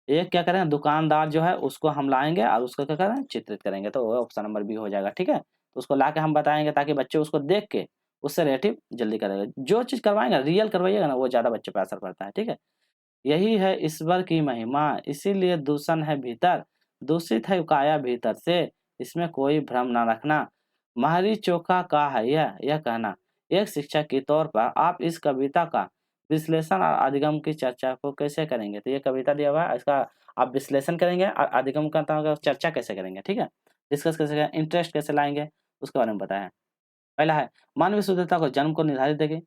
A: एक क्या करेंगे, दुकानदार जो है उसको हम लाएँगे और उसको क्या करेंगे, चित्रित करेंगे, तो वो ऑप्शन नंबर बी हो जाएगा, ठीक है? तो उसको लाके हम बताएँगे ताकि बच्चे उसको देख के उससे रिलेटिव जल्दी करेंगे। जो चीज़ करवाएँगे रियल करवाइएगा ना, वो ज़्यादा बच्चे पे असर पड़ता है, ठीक है? यही है ईश्वर की महिमा, इसीलिए दूषण है भीतर, दूषित है काया भीतर से, इसमें कोई भ्रम ना रखना। माहरी चोखा का है यह कहना। एक शिक्षक के तौर पर आप इस कविता का विश्लेषण और अधिगम की चर्चा को कैसे करेंगे? तो ये कविता दिया हुआ है, इसका आप विश्लेषण करेंगे और अधिगम का चर्चा कैसे करेंगे, ठीक है? डिस्कस कैसे करेंगे, इंटरेस्ट कैसे लाएँगे, उसके बारे में बताएँ। पहला है, मानवीय शुद्धता को जन्म को निर्धारित देगी।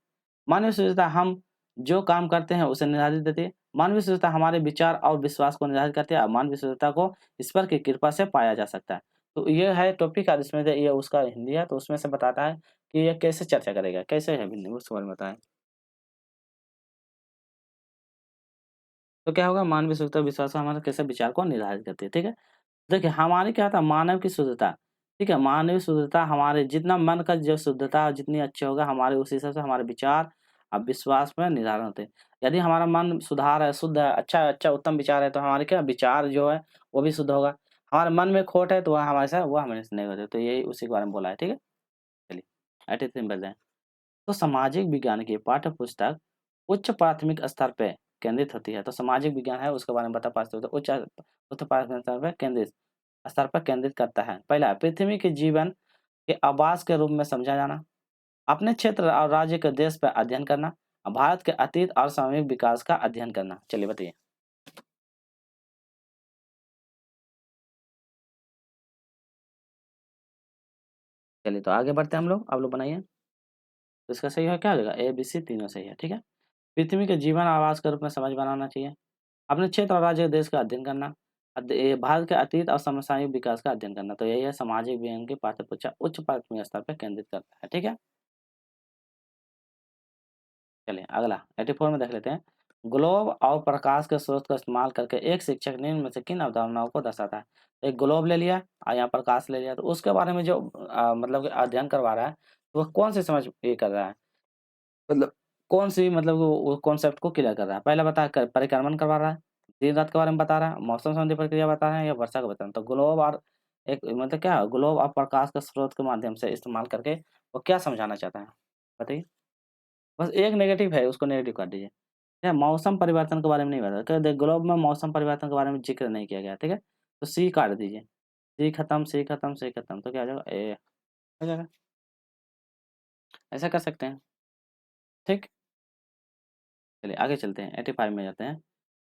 A: मानवीय शुद्धता हम जो काम करते हैं उसे निर्धारित देती है। मानवीय शुद्धता हमारे विचार और विश्वास को निर्धारित करती है। मानवीय शुद्धता को ईश्वर की कृपा से पाया जा सकता है। तो ये है टॉपिक और इसमें ये उसका हिंदी है, तो उसमें से बताता है कि ये कैसे चर्चा करेगा, कैसे है हिंदी उसके बारे में बताएं। तो क्या होगा, मानवीय शुद्धता विश्वास को हमारे कैसे विचार को निर्धारित करती है, ठीक है। देखिए हमारी क्या था, मानव की शुद्धता, ठीक है, मानवीय शुद्धता हमारे जितना मन का जो शुद्धता जितनी अच्छी होगा हमारे उस हिसाब से हमारे विचार अब विश्वास में निर्धारण होते हैं। यदि हमारा मन सुधार है, शुद्ध है, अच्छा अच्छा उत्तम विचार है, तो हमारे क्या विचार जो है वो भी शुद्ध होगा। हमारे मन में खोट है तो वह हमारे साथ वो हमें नहीं होते, तो यही उसी के बारे में बोला है, ठीक है। चलिए 83 में तो सामाजिक विज्ञान की पाठ्य पुस्तक उच्च प्राथमिक स्तर पे केंद्रित होती है। तो सामाजिक विज्ञान है उसके बारे में बता पाते हो, तो उच्च प्राथमिक स्तर पे केंद्रित स्तर पर केंद्रित करता है। पहला, पृथ्वी के जीवन के आवास के रूप में समझा जाना, अपने क्षेत्र और राज्य के देश पर अध्ययन करना, भारत के अतीत और सामूहिक विकास का अध्ययन करना। चलिए बताइए। चलिए तो आगे बढ़ते हैं हम लोग, आप लोग बनाइए। तो इसका सही है क्या हो जाएगा, ए बी सी तीनों सही है, ठीक है। पृथ्वी के जीवन आवास के रूप में समझ बनाना चाहिए, अपने क्षेत्र और राज्य देश का अध्ययन करना, ये भारत के अतीत और समसामयिक विकास का अध्ययन करना। तो यही है सामाजिक विज्ञान की पाठ्य पुस्तक उच्च प्राथमिक स्तर पर केंद्रित करता है, ठीक है। चलिए अगला 84 में देख लेते हैं। ग्लोब और प्रकाश के स्रोत का इस्तेमाल करके एक शिक्षक निम्न में से किन अवधारणाओं को दर्शाता है। एक ग्लोब ले लिया और यहाँ प्रकाश ले लिया, तो उसके बारे में जो मतलब कि अध्ययन करवा रहा है, तो वह कौन सी समझ ये कर रहा है, मतलब कौन सी मतलब वो कॉन्सेप्ट को क्लियर कर रहा है। पहला बता परिक्रमण करवा रहा है, दिन रात के बारे में बता रहा है, मौसम संबंधी प्रक्रिया बता रहे हैं या वर्षा का बता रहे हैं। तो ग्लोब और एक मतलब क्या ग्लोब और प्रकाश के स्रोत के माध्यम से इस्तेमाल करके वो क्या समझाना चाहता है, बताइए। बस एक नेगेटिव है, उसको नेगेटिव कर दीजिए। ठीक है, मौसम परिवर्तन के बारे में नहीं बताया, क्या ग्लोब में मौसम परिवर्तन के बारे में जिक्र नहीं किया गया, ठीक है। तो सी काट दीजिए, सी खत्म सी खत्म सी खत्म, तो क्या आ जाएगा ए हो जाएगा। ऐसा कर सकते हैं, ठीक। चलिए आगे चलते हैं, 85 में जाते हैं।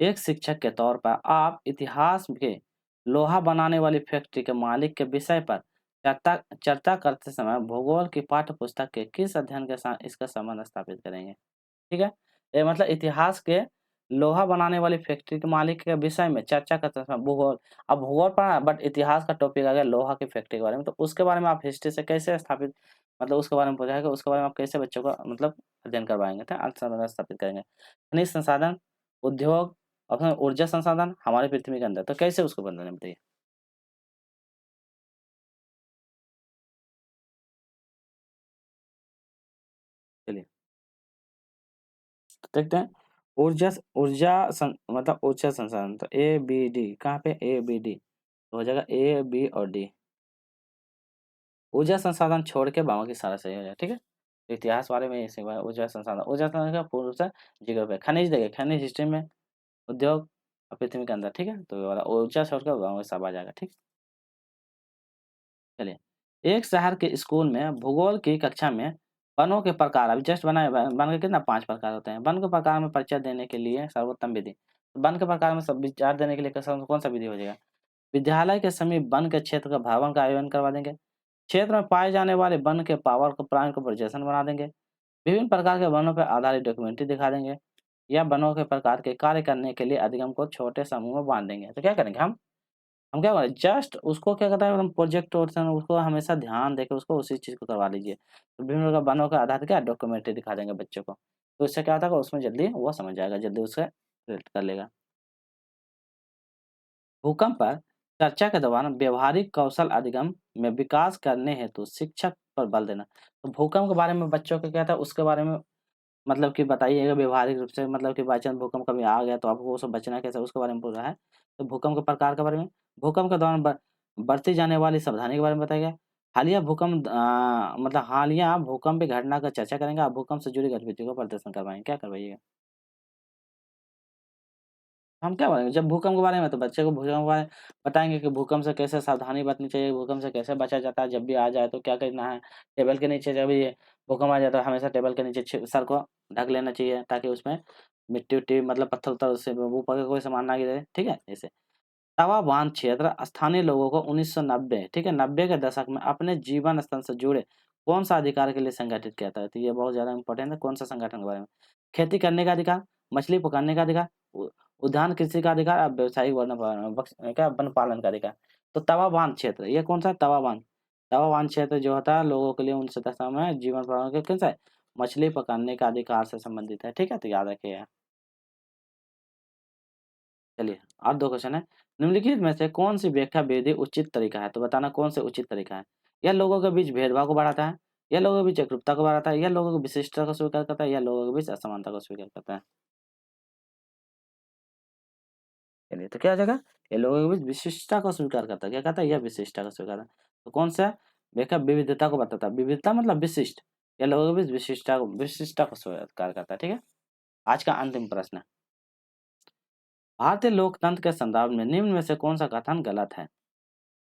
A: एक शिक्षक के तौर पर आप इतिहास के लोहा बनाने वाली फैक्ट्री के मालिक के विषय पर चर्चा चर्चा करते समय भूगोल की पाठ्य पुस्तक के किस अध्ययन के साथ इसका संबंध स्थापित करेंगे, ठीक है। ये मतलब इतिहास के लोहा बनाने वाली फैक्ट्री के मालिक के विषय में चर्चा करते समय भूगोल, अब भूगोल पढ़ा बट इतिहास का टॉपिक आ गया लोहा की फैक्ट्री के बारे में, तो उसके बारे में आप हिस्ट्री से कैसे स्थापित मतलब उसके बारे में पढ़ाएगा, उसके बारे में आप कैसे बच्चों का मतलब अध्ययन करवाएंगे, ठीक है, संबंध स्थापित करेंगे। खनिज संसाधन, उद्योग और फिर ऊर्जा संसाधन हमारी पृथ्वी के अंदर, तो कैसे उसको बदलना बताइए। चलिए देखते हैं। ऊर्जा मतलब ऊर्जा संसाधन, तो ए बी डी कहाँ पे, ए बी डी तो हो जाएगा ए बी और डी। ऊर्जा संसाधन छोड़ के बाकी सारा सही हो जाएगा, ठीक है। तो इतिहास बारे में ऐसे हुआ है, ऊर्जा संसाधन का पूर्ण रूप से जिक्र पे खनिज देखे, खनिज हिस्ट्री में, उद्योग और पृथ्वी के अंदर, ठीक है। तो ये वाला ऊर्जा छोड़ के बाकी सब आ जाएगा, ठीक। चलिए, एक शहर के स्कूल में भूगोल की कक्षा में वनों के प्रकार अभी जस्ट बनाए वन के कितना 5 प्रकार होते हैं। वन के प्रकार में परिचय देने के लिए सर्वोत्तम विधि, वन के प्रकार में सब विचार देने के लिए कौन सा विधि हो जाएगा। विद्यालय के समीप वन के क्षेत्र का भ्रमण का आयोजन करवा देंगे। क्षेत्र में पाए जाने वाले वन के पावर को प्राण को प्रदर्शन बना देंगे। विभिन्न प्रकार के वनों पर आधारित डॉक्यूमेंट्री दिखा देंगे, या वनों के प्रकार के कार्य करने के लिए अधिगम को छोटे समूह में बांट देंगे। तो क्या करेंगे हम क्या करें, जस्ट उसको क्या कहते हैं हम प्रोजेक्ट उसको हमेशा ध्यान देके उसको उसी चीज़ को करवा लीजिए। तो विभिन्न प्रकार वनों के आधार क्या डॉक्यूमेंट्री दिखा देंगे बच्चों को, तो इससे क्या होता है उसमें जल्दी वो समझ जाएगा, जल्दी उसे रिलेट कर लेगा। भूकंप पर चर्चा के दौरान व्यवहारिक कौशल अधिगम में विकास करने हेतु शिक्षक पर बल देना। तो भूकंप के बारे में बच्चों को क्या था उसके बारे में मतलब कि बताइएगा व्यवहारिक रूप से, मतलब कि बाई चांस भूकंप कभी आ गया तो आपको उससे बचना कैसे उसके बारे में पूछ रहा है। तो भूकंप के प्रकार के बारे में, भूकंप के दौरान बरती जाने वाली सावधानी के बारे में बताया गया। हालिया भूकंप की घटना का चर्चा करेंगे, आप भूकंप से जुड़ी गतिविधियों का प्रदर्शन करवाएंगे, क्या करवाइएगा। हम क्या बोलेंगे जब भूकंप के बारे में, तो बच्चे को भूकंप के बारे में बताएँगे कि भूकंप से कैसे सावधानी बरतनी चाहिए, भूकंप से कैसे बचा जाता है, जब भी आ जाए तो क्या करना है। टेबल के नीचे जब ये भूकंप आ जाए तो हमेशा टेबल के नीचे सर को ढक लेना चाहिए, ताकि उसमें मिट्टी-विट्टी मतलब पत्थर-वत्थर उससे ऊपर का कोई सामान ना गिरे, ठीक है? ऐसे। तवा बांध क्षेत्र स्थानीय लोगों को 1990 ठीक है, 90 के दशक में अपने जीवन स्तर से जुड़े कौन-सा अधिकार के लिए संगठित किया था? तो ये बहुत ज़्यादा इम्पोर्टेंट है, कौन-सा संगठन के बारे में? खेती करने का अधिकार, मछली पकड़ने का अधिकार, उद्यान कृषि का अधिकार और व्यावसायिक वन पालन का अधिकार। तो तवा बांध क्षेत्र, ये कौन सा तवा बांध? तवा बांध क्षेत्र जो होता है लोगों के लिए 19 में जीवन प्रमाण के कैसा है, मछली पकड़ने का अधिकार से संबंधित है। ठीक है, तो याद रखिएगा। चलिए और 2 क्वेश्चन है। निम्नलिखित में से कौन सी व्याख्या विधि उचित तरीका है? तो बताना कौन से उचित तरीका है। यह लोगों के बीच भेदभाव को बढ़ाता है, यह लोगों के बीच एकरूपता को बढ़ाता है, यह लोगों की विशिष्टता को स्वीकार करता है, यह लोगों के बीच असमानता को स्वीकार करता है। चलिए तो क्या हो जाएगा, ये लोगों के बीच विशिष्टता को स्वीकार करता है। क्या कहता है, यह विशिष्टता को स्वीकार करता है। तो कौन सा व्याख्या विविधता को बताता है, विविधता मतलब विशिष्ट, यह लोगों के बीच विशिष्टता को स्वीकार करता है। ठीक है, आज का अंतिम प्रश्न है। भारतीय लोकतंत्र के संदर्भ में निम्न में से कौन सा कथन गलत है?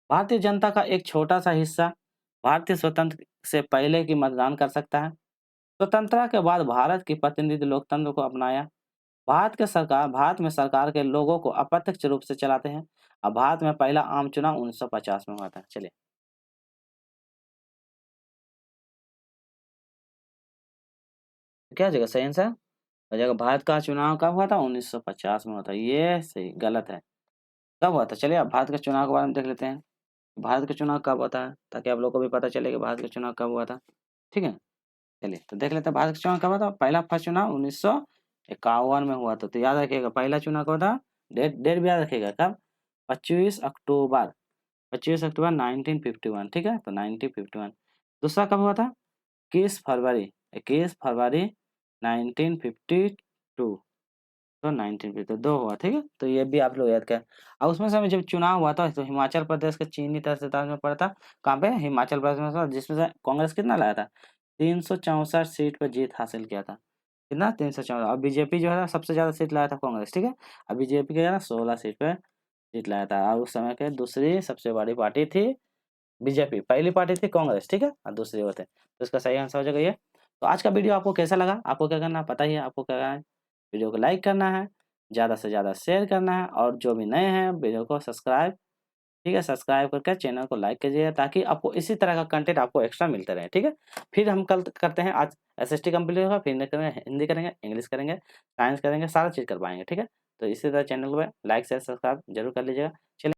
A: भारतीय जनता का एक छोटा सा हिस्सा भारतीय स्वतंत्र से पहले की मतदान कर सकता है। स्वतंत्रता के बाद भारत की प्रतिनिधि लोकतंत्र को अपनाया। भारत में सरकार के लोगों को अप्रत्यक्ष रूप से चलाते हैं। अब भारत में पहला आम चुनाव 1950 में हुआ था। चलिए क्या जगह सही आंसर हो जाएगा, भारत का चुनाव कब हुआ था? 1950 में हुआ था। ये सही गलत है, कब हुआ था? चलिए अब भारत के चुनाव के बारे में देख लेते हैं। भारत का चुनाव कब होता है, ताकि आप लोग को भी पता चले कि भारत का चुनाव कब हुआ था। ठीक है, चलिए तो देख लेते हैं भारत का चुनाव कब हुआ था। पहला फर्स्ट चुनाव 1951 में हुआ था। तो याद रखिएगा पहला चुनाव कब था, डेट डेट भी याद रखिएगा कब, 25 अक्टूबर, 25 अक्टूबर 1951। ठीक है, तो 1951। दूसरा कब हुआ था, 21 फरवरी, 21 फरवरी 1952। तो 1952 हुआ। ठीक है, तो ये भी आप लोग याद करें। और उसमें से जब चुनाव हुआ था तो हिमाचल प्रदेश के चीनी तहसीलदार में पड़ा था। कहाँ पे, हिमाचल प्रदेश में था, जिसमें से कांग्रेस कितना लाया था, 364 सीट पर जीत हासिल किया था। कितना, 364। और बीजेपी जो है सबसे ज्यादा सीट लाया था कांग्रेस। ठीक है, और बीजेपी के 16 सीट पे जीत लाया था। और उस समय के दूसरी सबसे बड़ी पार्टी थी बीजेपी, पहली पार्टी थी कांग्रेस। ठीक है, और दूसरी वो थे। तो इसका सही आंसर हो जाएगा ये। तो आज का वीडियो आपको कैसा लगा, आपको क्या करना है पता ही है, आपको क्या करना है, वीडियो को लाइक करना है, ज़्यादा से ज़्यादा शेयर करना है, और जो भी नए हैं वीडियो को सब्सक्राइब, ठीक है, सब्सक्राइब करके चैनल को लाइक कीजिए, ताकि आपको इसी तरह का कंटेंट आपको एक्स्ट्रा मिलते रहे। ठीक है, फिर हम कल करते हैं, आज एसएसटी कंप्लीट होगा, फिर करेंगे हिंदी, करेंगे इंग्लिश, करेंगे साइंस, करेंगे सारा चीज़ कर पाएंगे। ठीक है, तो इसी तरह चैनल को लाइक शेयर सब्सक्राइब जरूर कर लीजिएगा। चलिए।